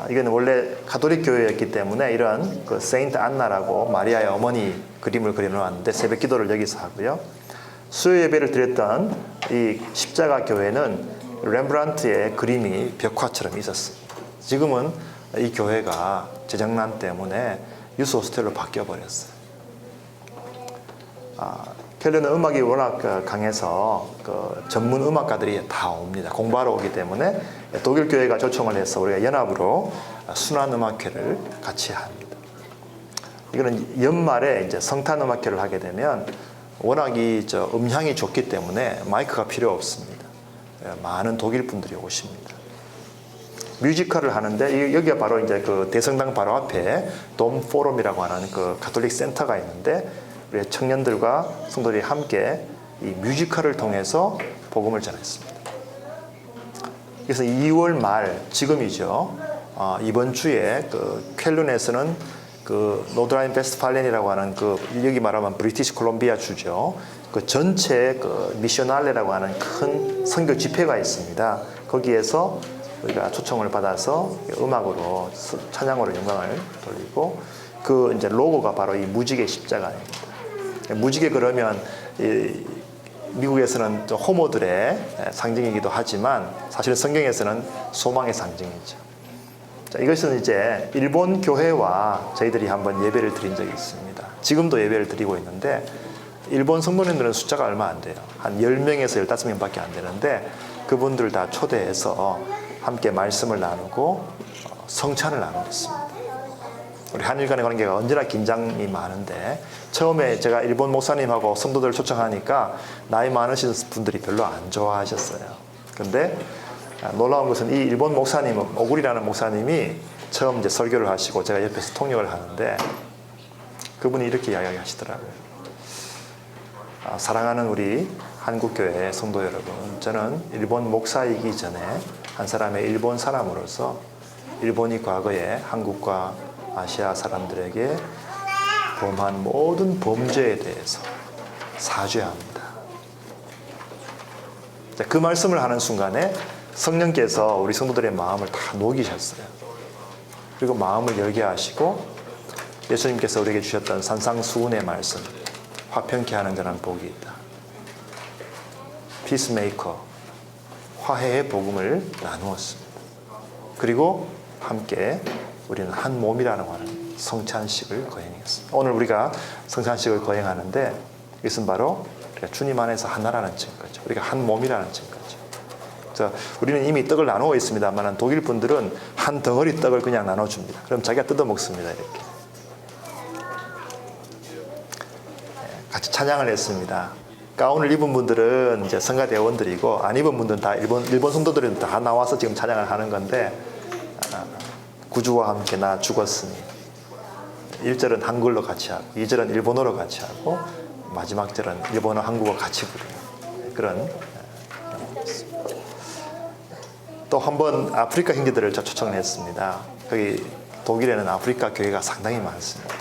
이건 원래 가톨릭 교회였기 때문에 이런 그 세인트 안나라고 마리아의 어머니 그림을 그려놓았는데 새벽기도를 여기서 하고요. 수요 예배를 드렸던 이 십자가 교회는 렘브란트의 그림이 벽화처럼 있었습니다. 지금은 이 교회가 재정난 때문에 유스 호스텔로 바뀌어 버렸어요. 켈르는 음악이 워낙 강해서 그 전문 음악가들이 다 옵니다. 공부하러 오기 때문에 독일 교회가 초청을 해서 우리가 연합으로 순환 음악회를 같이 합니다. 이거는 연말에 이제 성탄 음악회를 하게 되면 워낙 음향이 좋기 때문에 마이크가 필요 없습니다. 많은 독일 분들이 오십니다. 뮤지컬을 하는데 여기가 바로 이제 그 대성당 바로 앞에 돔 포럼이라고 하는 그 가톨릭 센터가 있는데 우리 청년들과 성도들이 함께 이 뮤지컬을 통해서 복음을 전했습니다. 그래서 2월 말 지금이죠. 이번 주에 그 쾰른에서는 그 노드라인 베스트팔렌이라고 하는 그 여기 말하면 브리티시 콜롬비아 주죠. 그 전체 그 미셔날레라고 하는 큰 선교 집회가 있습니다. 거기에서 우리가 초청을 받아서 음악으로 찬양으로 영광을 돌리고 그 이제 로고가 바로 이 무지개 십자가입니다. 무지개 그러면 미국에서는 호모들의 상징이기도 하지만 사실 성경에서는 소망의 상징이죠. 자, 이것은 이제 일본 교회와 저희들이 한번 예배를 드린 적이 있습니다. 지금도 예배를 드리고 있는데 일본 성도님들은 숫자가 얼마 안 돼요. 한 10명에서 15명밖에 안 되는데 그분들 다 초대해서 함께 말씀을 나누고 성찬을 나누었습니다. 우리 한일 간의 관계가 언제나 긴장이 많은데 처음에 제가 일본 목사님하고 성도들을 초청하니까 나이 많으신 분들이 별로 안 좋아하셨어요. 근데 놀라운 것은 이 일본 목사님은 오구리라는 목사님이 처음 이제 설교를 하시고 제가 옆에서 통역을 하는데 그분이 이렇게 이야기하시더라고요. 사랑하는 우리 한국교회 성도 여러분, 저는 일본 목사이기 전에 한 사람의 일본 사람으로서 일본이 과거에 한국과 아시아 사람들에게 범한 모든 범죄에 대해서 사죄해야 합니다. 그 말씀을 하는 순간에 성령께서 우리 성도들의 마음을 다 녹이셨어요. 그리고 마음을 열게 하시고 예수님께서 우리에게 주셨던 산상수훈의 말씀, 화평케 하는 자는 복이 있다. 피스메이커, 화해의 복음을 나누었습니다. 그리고 함께 우리는 한 몸이라는 하는 성찬식을 거행했습니다. 오늘 우리가 성찬식을 거행하는데 이것은 바로 우리가 주님 안에서 하나라는 증거죠. 우리가 한 몸이라는 증거죠. 그래서 우리는 이미 떡을 나누어 있습니다만 독일 분들은 한 덩어리 떡을 그냥 나눠줍니다. 그럼 자기가 뜯어 먹습니다. 이렇게. 같이 찬양을 했습니다. 가운을 입은 분들은 이제 성가 대원들이고 안 입은 분들은 다 일본 성도들은 다 나와서 지금 찬양을 하는 건데 구주와 함께 나 죽었으니 1절은 한글로 같이 하고 2절은 일본어로 같이 하고 마지막 절은 일본어, 한국어 같이 부르는 그런 또 한 번 아프리카 형제들을 초청을 했습니다. 거기 독일에는 아프리카 교회가 상당히 많습니다.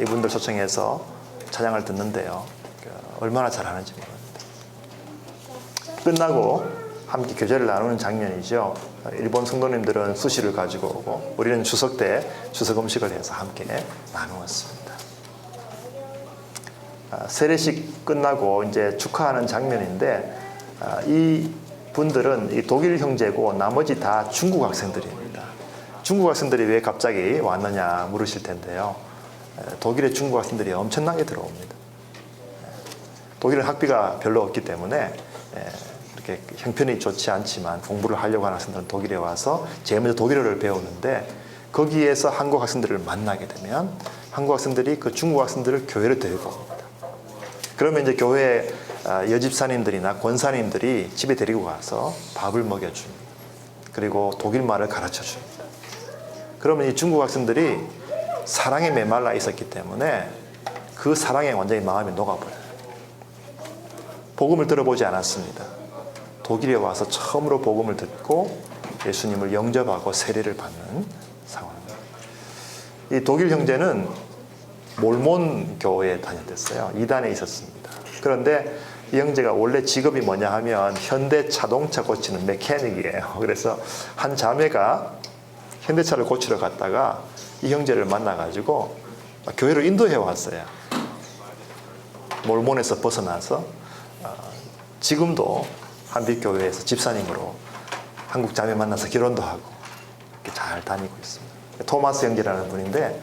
이분들 초청해서 찬양을 듣는데요. 얼마나 잘하는지 모릅니다. 끝나고 함께 교제를 나누는 장면이죠. 일본 성도님들은 수시를 가지고 오고 우리는 추석 때 추석 음식을 해서 함께 나누었습니다. 세례식 끝나고 이제 축하하는 장면인데 이 분들은 이 독일 형제고 나머지 다 중국 학생들입니다. 중국 학생들이 왜 갑자기 왔느냐 물으실 텐데요. 독일의 중국 학생들이 엄청나게 들어옵니다. 독일은 학비가 별로 없기 때문에 이렇게 형편이 좋지 않지만 공부를 하려고 하는 학생들은 독일에 와서 제일 먼저 독일어를 배우는데 거기에서 한국 학생들을 만나게 되면 한국 학생들이 그 중국 학생들을 교회로 데리고 옵니다. 그러면 이제 교회 여집사님들이나 권사님들이 집에 데리고 가서 밥을 먹여줍니다. 그리고 독일 말을 가르쳐 줍니다. 그러면 이 중국 학생들이 사랑에 메말라 있었기 때문에 그 사랑에 완전히 마음이 녹아버려요. 복음을 들어보지 않았습니다. 독일에 와서 처음으로 복음을 듣고 예수님을 영접하고 세례를 받는 상황입니다. 이 독일 형제는 몰몬 교회에 다녔댔어요. 이단에 있었습니다. 그런데 이 형제가 원래 직업이 뭐냐 하면 현대 자동차 고치는 메케닉이에요. 그래서 한 자매가 현대차를 고치러 갔다가 이 형제를 만나가지고 교회를 인도해 왔어요. 몰몬에서 벗어나서 지금도 한빛교회에서 집사님으로 한국 자매 만나서 결혼도 하고 이렇게 잘 다니고 있습니다. 토마스 형제라는 분인데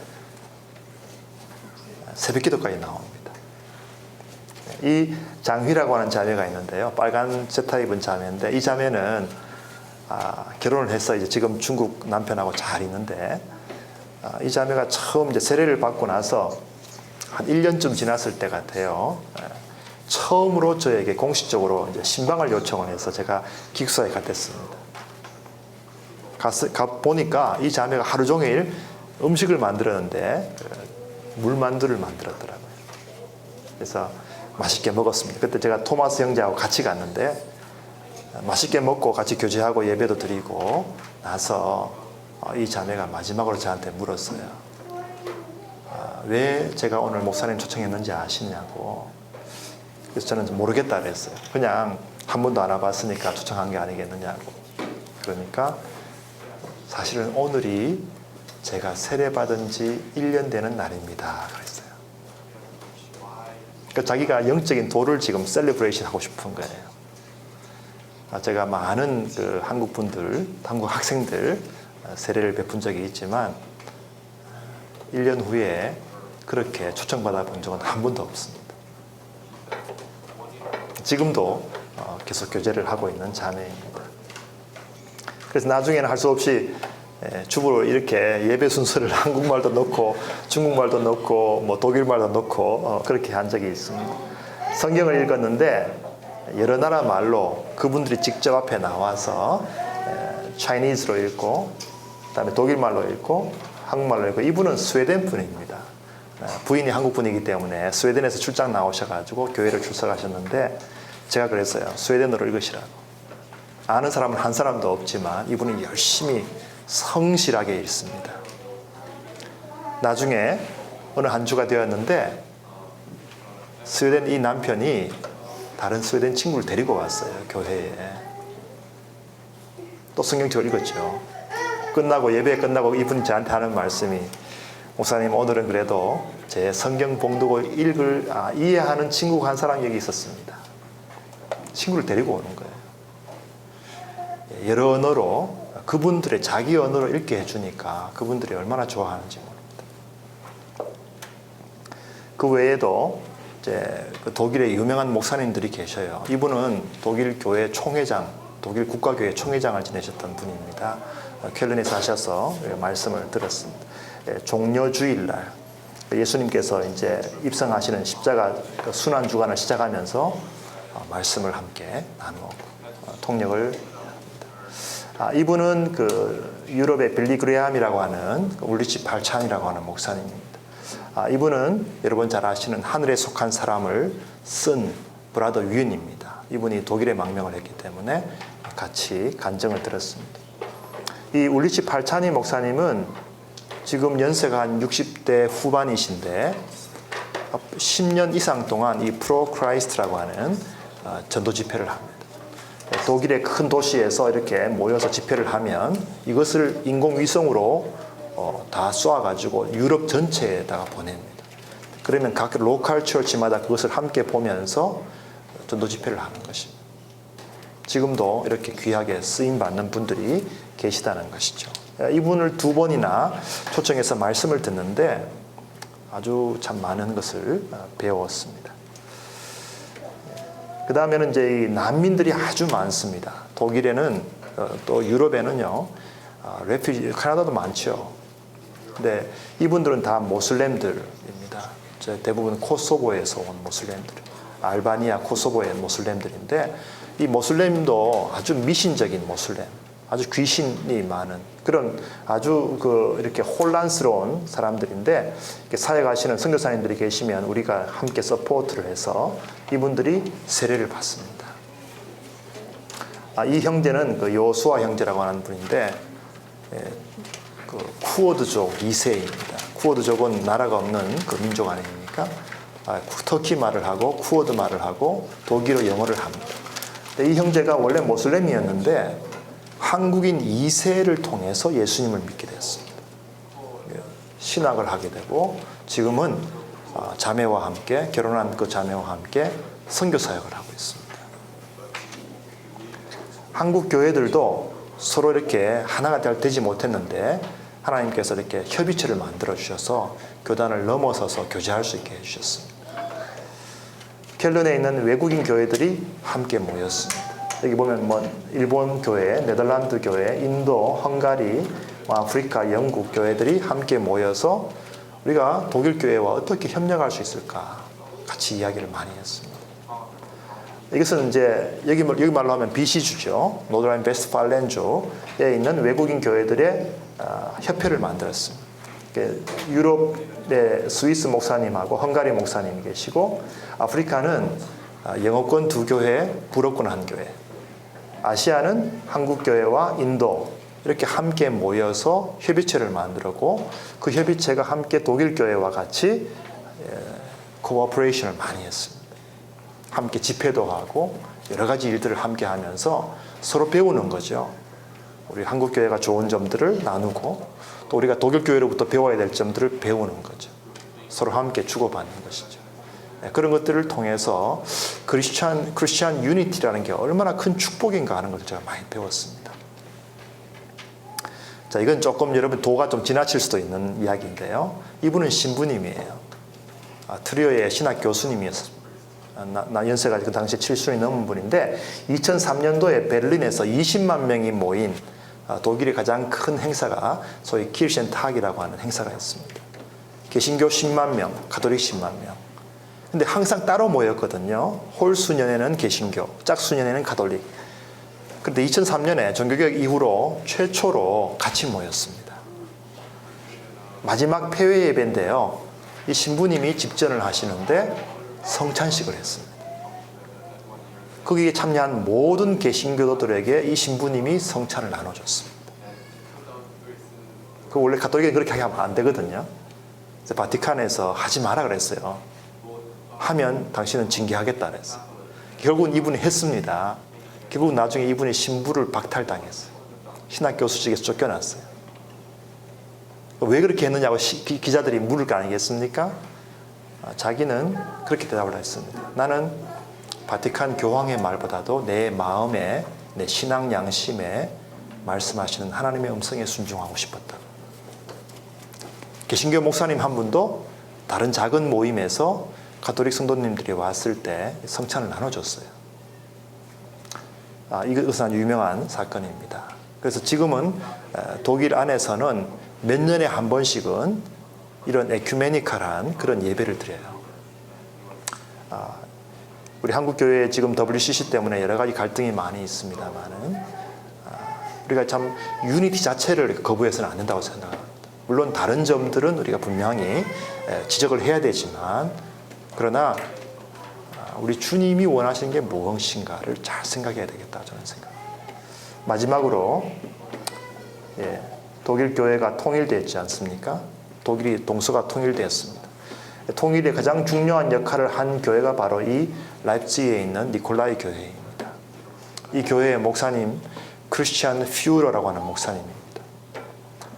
새벽기도까지 나옵니다. 이 장휘라고 하는 자매가 있는데요. 빨간 세타 입은 자매인데 이 자매는 결혼을 해서 이제 지금 중국 남편하고 잘 있는데 이 자매가 처음 이제 세례를 받고 나서 한 1년쯤 지났을 때 같아요. 처음으로 저에게 공식적으로 이제 신방을 요청을 해서 제가 기숙사에 갔댔습니다. 가 보니까 이 자매가 하루 종일 음식을 만들었는데 물만두를 만들었더라고요. 그래서 맛있게 먹었습니다. 그때 제가 토마스 형제하고 같이 갔는데 맛있게 먹고 같이 교제하고 예배도 드리고 나서 이 자매가 마지막으로 저한테 물었어요. 왜 제가 오늘 목사님 초청했는지 아시냐고. 그래서 저는 모르겠다 그랬어요. 그냥 한 번도 안 와봤으니까 초청한 게 아니겠느냐고. 그러니까 사실은 오늘이 제가 세례받은 지 1년 되는 날입니다. 그랬어요. 그러니까 자기가 영적인 도를 지금 셀러브레이션 하고 싶은 거예요. 제가 많은 그 한국 분들, 한국 학생들 세례를 베푼 적이 있지만 1년 후에 그렇게 초청받아 본 적은 한 번도 없습니다. 지금도 계속 교제를 하고 있는 자매입니다. 그래서 나중에는 할 수 없이 주부로 이렇게 예배 순서를 한국말도 넣고 중국말도 넣고 뭐 독일말도 넣고 그렇게 한 적이 있습니다. 성경을 읽었는데 여러 나라 말로 그분들이 직접 앞에 나와서 차이니즈로 읽고 그다음에 독일말로 읽고 한국말로 읽고 이분은 스웨덴 분입니다. 부인이 한국 분이기 때문에 스웨덴에서 출장 나오셔가지고 교회를 출석하셨는데 제가 그랬어요. 스웨덴어로 읽으시라고. 아는 사람은 한 사람도 없지만 이분은 열심히 성실하게 읽습니다. 나중에 어느 한 주가 되었는데 스웨덴 이 남편이 다른 스웨덴 친구를 데리고 왔어요. 교회에. 또 성경책을 읽었죠. 끝나고 예배 끝나고 이분이 저한테 하는 말씀이 목사님 오늘은 그래도 제 성경 봉독을 이해하는 친구가 한 사람 여기 있었습니다. 친구를 데리고 오는 거예요. 여러 언어로 그분들의 자기 언어로 읽게 해주니까 그분들이 얼마나 좋아하는지 모릅니다. 그 외에도 이제 그 독일의 유명한 목사님들이 계셔요. 이분은 독일 교회 총회장, 독일 국가교회 총회장을 지내셨던 분입니다. 켈른에 사셔서 말씀을 들었습니다. 종려주일날 예수님께서 이제 입성하시는 십자가 순환 주간을 시작하면서 말씀을 함께 나누고 통역을 합니다. 이분은 그 유럽의 빌리 그레함이라고 하는 울리치 팔찬이라고 하는 목사님입니다. 이분은 여러분 잘 아시는 하늘에 속한 사람을 쓴 브라더 윈입니다. 이분이 독일에 망명을 했기 때문에 같이 간증을 들었습니다. 이 울리치 팔찬이 목사님은 지금 연세가 한 60대 후반이신데 10년 이상 동안 이 프로 크라이스트라고 하는 전도 집회를 합니다. 독일의 큰 도시에서 이렇게 모여서 집회를 하면 이것을 인공위성으로 다 쏘아가지고 유럽 전체에다가 보냅니다. 그러면 각 로컬 처치마다 그것을 함께 보면서 전도 집회를 하는 것입니다. 지금도 이렇게 귀하게 쓰임받는 분들이 계시다는 것이죠. 이분을 2번이나 초청해서 말씀을 듣는데 아주 참 많은 것을 배웠습니다. 그 다음에는 이제 이 난민들이 아주 많습니다. 독일에는 또 유럽에는요, 레퓨지 캐나다도 많죠. 근데 이분들은 다 모슬렘들입니다. 대부분 코소보에서 온 모슬렘들, 알바니아 코소보의 모슬렘들인데 이 모슬렘도 아주 미신적인 모슬렘, 아주 귀신이 많은 그런 아주 이렇게 혼란스러운 사람들인데 사역하시는 선교사님들이 계시면 우리가 함께 서포트를 해서 이분들이 세례를 받습니다. 이 형제는 그 요수아 형제라고 하는 분인데 그 쿠어드족 2세입니다. 쿠어드족은 나라가 없는 그 민족 아닙니까? 터키 말을 하고 쿠어드 말을 하고 독일어 영어를 합니다. 이 형제가 원래 모슬렘이었는데 한국인 2세를 통해서 예수님을 믿게 됐습니다. 신학을 하게 되고 지금은 자매와 함께 결혼한 그 자매와 함께 선교 사역을 하고 있습니다. 한국 교회들도 서로 이렇게 하나가 되지 못했는데 하나님께서 이렇게 협의체를 만들어 주셔서 교단을 넘어서서 교제할 수 있게 해주셨습니다. 켈른에 있는 외국인 교회들이 함께 모였습니다. 여기 보면 뭐 일본 교회, 네덜란드 교회, 인도, 헝가리, 아프리카, 영국 교회들이 함께 모여서 우리가 독일 교회와 어떻게 협력할 수 있을까 같이 이야기를 많이 했습니다. 이것은 이제 여기 말로 하면 BC주죠. 노드라인 베스트팔렌주에 있는 외국인 교회들의 협회를 만들었습니다. 유럽의 스위스 목사님하고 헝가리 목사님이 계시고 아프리카는 영어권 2교회, 불어권 1교회, 아시아는 한국교회와 인도 이렇게 함께 모여서 협의체를 만들었고 그 협의체가 함께 독일교회와 같이 코오퍼레이션을 많이 했습니다. 함께 집회도 하고 여러 가지 일들을 함께 하면서 서로 배우는 거죠. 우리 한국교회가 좋은 점들을 나누고 또 우리가 독일교회로부터 배워야 될 점들을 배우는 거죠. 서로 함께 주고받는 것이죠. 그런 것들을 통해서 크리스찬 유니티라는 게 얼마나 큰 축복인가 하는 것을 제가 많이 배웠습니다. 자, 이건 조금 여러분 도가 좀 지나칠 수도 있는 이야기인데요. 이분은 신부님이에요. 트리오의 신학 교수님이었습니다. 연세가 그 당시에 70이 넘은 분인데 2003년도에 베를린에서 20만 명이 모인 독일의 가장 큰 행사가 소위 키르첸탁이라고 하는 행사가 있습니다. 개신교 10만 명, 가톨릭 10만 명. 근데 항상 따로 모였거든요. 홀 수년에는 개신교, 짝 수년에는 가톨릭. 그런데 2003년에 종교개혁 이후로 최초로 같이 모였습니다. 마지막 폐회 예배인데요. 이 신부님이 집전을 하시는데 성찬식을 했습니다. 거기에 참여한 모든 개신교도들에게 이 신부님이 성찬을 나눠줬습니다. 그 원래 가톨릭은 그렇게 하면 안 되거든요. 그래서 바티칸에서 하지 마라 그랬어요. 하면 당신은 징계하겠다 그랬어요. 결국은 이분이 했습니다. 결국 나중에 이분이 신부를 박탈당했어요. 신학교수직에서 쫓겨났어요. 왜 그렇게 했느냐고 기자들이 물을 거 아니겠습니까? 자기는 그렇게 대답을 했습니다. 나는 바티칸 교황의 말보다도 내 마음에, 내 신앙 양심에 말씀하시는 하나님의 음성에 순종하고 싶었다. 개신교 목사님 한 분도 다른 작은 모임에서 가톨릭 성도님들이 왔을 때 성찬을 나눠줬어요. 이것은 아주 유명한 사건입니다. 그래서 지금은 독일 안에서는 몇 년에 한 번씩은 이런 에큐메니컬한 그런 예배를 드려요. 우리 한국교회에 지금 WCC 때문에 여러 가지 갈등이 많이 있습니다만은 우리가 참 유니티 자체를 거부해서는 안 된다고 생각합니다. 물론 다른 점들은 우리가 분명히 지적을 해야 되지만 그러나 우리 주님이 원하시는 게 무엇인가를 잘 생각해야 되겠다 저는 생각합니다. 마지막으로 독일 교회가 통일됐지 않습니까? 독일이 동서가 통일되었습니다. 통일의 가장 중요한 역할을 한 교회가 바로 이 라입지히에 있는 니콜라이 교회입니다. 이 교회의 목사님 크리스티안 퓨러라고 하는 목사님입니다.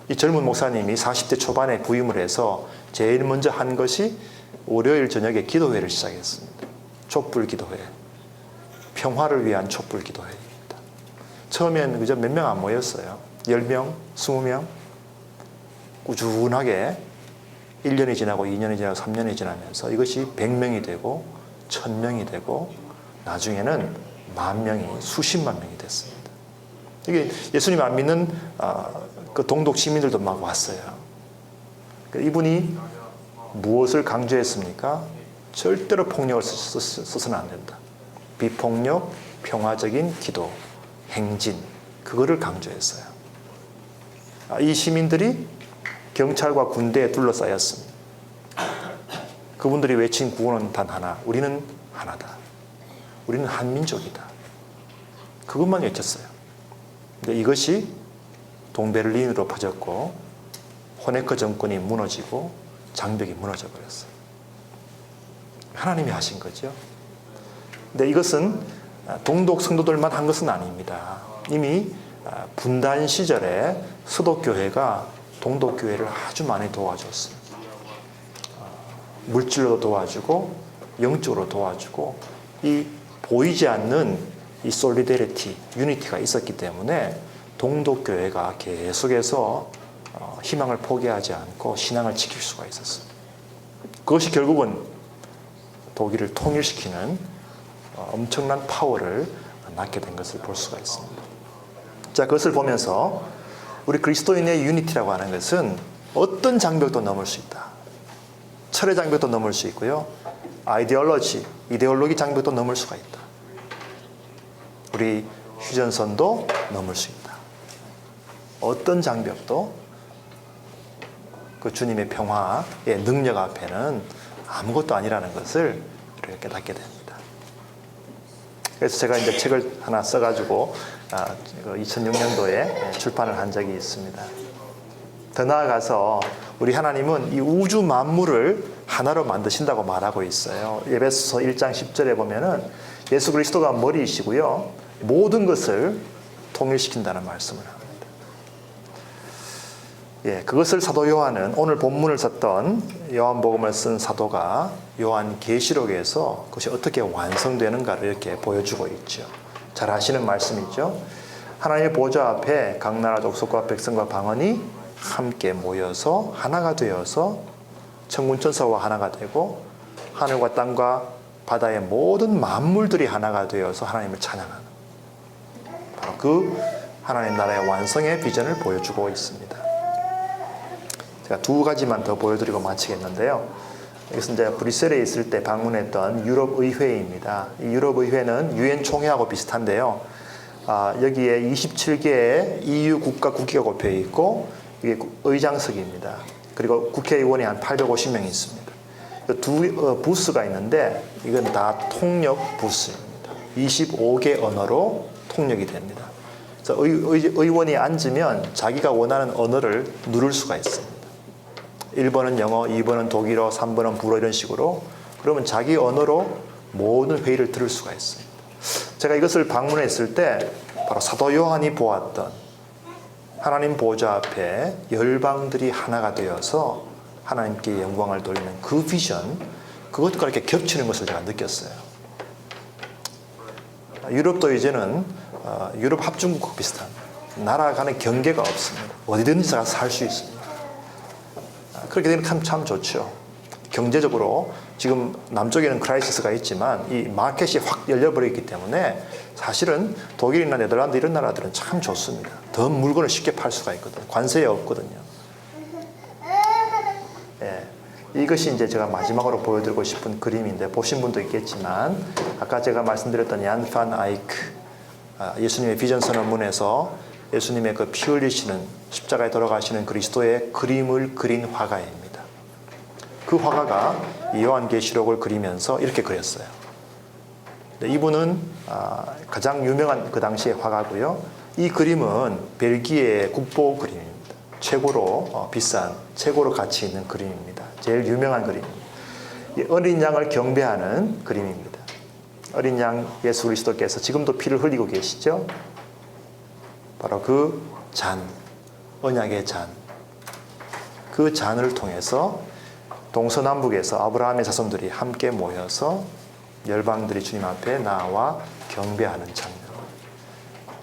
이 젊은 목사님이 40대 초반에 부임을 해서 제일 먼저 한 것이 월요일 저녁에 기도회를 시작했습니다. 촛불 기도회. 평화를 위한 촛불 기도회입니다. 처음엔 그저 몇 명 안 모였어요. 10명, 20명. 꾸준하게 1년이 지나고 2년이 지나고 3년이 지나면서 이것이 100명이 되고 1000명이 되고 나중에는 10,000명이 수십만 명이 됐습니다. 이게 예수님 안 믿는 그 동독 시민들도 막 왔어요. 이분이 무엇을 강조했습니까? 절대로 폭력을 써서는 안 된다. 비폭력, 평화적인 기도, 행진 그거를 강조했어요. 이 시민들이 경찰과 군대에 둘러싸였습니다. 그분들이 외친 구호는 단 하나. 우리는 하나다. 우리는 한민족이다. 그것만 외쳤어요. 근데 이것이 동베를린으로 퍼졌고 호네커 정권이 무너지고 장벽이 무너져 버렸어요. 하나님이 하신 거죠. 근데 이것은 동독 성도들만 한 것은 아닙니다. 이미 분단 시절에 서독교회가 동독교회를 아주 많이 도와줬습니다. 물질로 도와주고 영적으로 도와주고 이 보이지 않는 이 솔리데리티, 유니티가 있었기 때문에 동독교회가 계속해서 희망을 포기하지 않고 신앙을 지킬 수가 있었습니다. 그것이 결국은 독일을 통일시키는 엄청난 파워를 낳게 된 것을 볼 수가 있습니다. 자, 그것을 보면서 우리 그리스도인의 유니티라고 하는 것은 어떤 장벽도 넘을 수 있다. 철의 장벽도 넘을 수 있고요. 이데올로기 장벽도 넘을 수가 있다. 우리 휴전선도 넘을 수 있다. 어떤 장벽도 그 주님의 평화의 능력 앞에는 아무것도 아니라는 것을 우리가 깨닫게 됩니다. 그래서 제가 이제 책을 하나 써가지고 2006년도에 출판을 한 적이 있습니다. 더 나아가서 우리 하나님은 이 우주 만물을 하나로 만드신다고 말하고 있어요. 에베소서 1장 10절에 보면은 예수 그리스도가 머리이시고요. 모든 것을 통일시킨다는 말씀을 합니다. 그것을 사도 요한은 오늘 본문을 썼던 요한복음을 쓴 사도가 요한계시록에서 그것이 어떻게 완성되는가를 이렇게 보여주고 있죠. 잘 아시는 말씀이죠. 하나님의 보좌 앞에 각 나라 족속과 백성과 방언이 함께 모여서 하나가 되어서 천군 천사와 하나가 되고 하늘과 땅과 바다의 모든 만물들이 하나가 되어서 하나님을 찬양하는 바로 그 하나님 나라의 완성의 비전을 보여주고 있습니다. 제가 두 가지만 더 보여드리고 마치겠는데요. 이것은 이제 브뤼셀에 있을 때 방문했던 유럽 의회입니다. 이 유럽 의회는 유엔 총회하고 비슷한데요. 여기에 27개의 EU 국가 국기가 꼽혀 있고 이게 의장석입니다. 그리고 국회의원이 한 850명이 있습니다. 두 부스가 있는데 이건 다 통역 부스입니다. 25개 언어로 통역이 됩니다. 그래서 의원이 앉으면 자기가 원하는 언어를 누를 수가 있습니다. 1번은 영어, 2번은 독일어, 3번은 불어 이런 식으로 그러면 자기 언어로 모든 회의를 들을 수가 있습니다. 제가 이것을 방문했을 때 바로 사도 요한이 보았던 하나님 보좌 앞에 열방들이 하나가 되어서 하나님께 영광을 돌리는 그 비전, 그것과 이렇게 겹치는 것을 제가 느꼈어요. 유럽도 이제는 유럽 합중국과 비슷한 나라 간의 경계가 없습니다. 어디든지 가서 살 수 있습니다. 그렇게 되면 참 좋죠. 경제적으로 지금 남쪽에는 크라이시스가 있지만 이 마켓이 확 열려버렸기 때문에 사실은 독일이나 네덜란드 이런 나라들은 참 좋습니다. 더 물건을 쉽게 팔 수가 있거든요. 관세 없거든요. 예, 이것이 이제 제가 마지막으로 보여드리고 싶은 그림인데 보신 분도 있겠지만 아까 제가 말씀드렸던 얀 판 아이크 예수님의 비전 선언문에서 예수님의 그 피 흘리시는 십자가에 돌아가시는 그리스도의 그림을 그린 화가입니다. 그 화가가 요한계시록을 그리면서 이렇게 그렸어요. 이분은 가장 유명한 그 당시의 화가고요. 이 그림은 벨기에 국보 그림입니다. 최고로 비싼, 최고로 가치 있는 그림입니다. 제일 유명한 그림입니다. 어린 양을 경배하는 그림입니다. 어린 양 예수 그리스도께서 지금도 피를 흘리고 계시죠? 바로 그 잔, 언약의 잔. 그 잔을 통해서 동서남북에서 아브라함의 자손들이 함께 모여서 열방들이 주님 앞에 나와 경배하는 장면.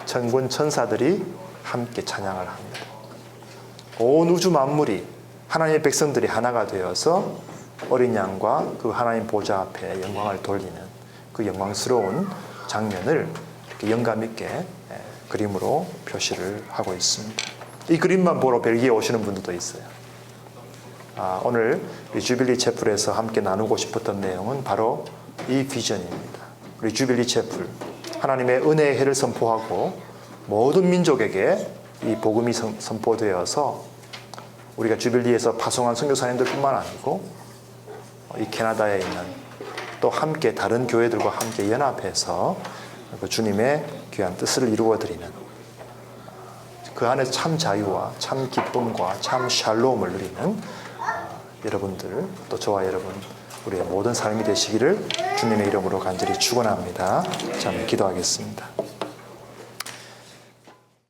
천군 천사들이 함께 찬양을 합니다. 온 우주 만물이 하나님의 백성들이 하나가 되어서 어린 양과 그 하나님 보좌 앞에 영광을 돌리는 그 영광스러운 장면을 이렇게 영감 있게 그림으로 표시를 하고 있습니다. 이 그림만 보러 벨기에 오시는 분들도 있어요. 오늘 이 주빌리 채플에서 함께 나누고 싶었던 내용은 바로 이 비전입니다. 우리 주빌리 채플, 하나님의 은혜의 해를 선포하고 모든 민족에게 이 복음이 선포되어서 우리가 주빌리에서 파송한 선교사님들뿐만 아니고 이 캐나다에 있는 또 함께 다른 교회들과 함께 연합해서 그 주님의 귀한 뜻을 이루어드리는 그 안에서 참 자유와 참 기쁨과 참 샬롬을 누리는 여러분들 또 저와 여러분 우리의 모든 삶이 되시기를 주님의 이름으로 간절히 축원합니다. 자, 기도하겠습니다.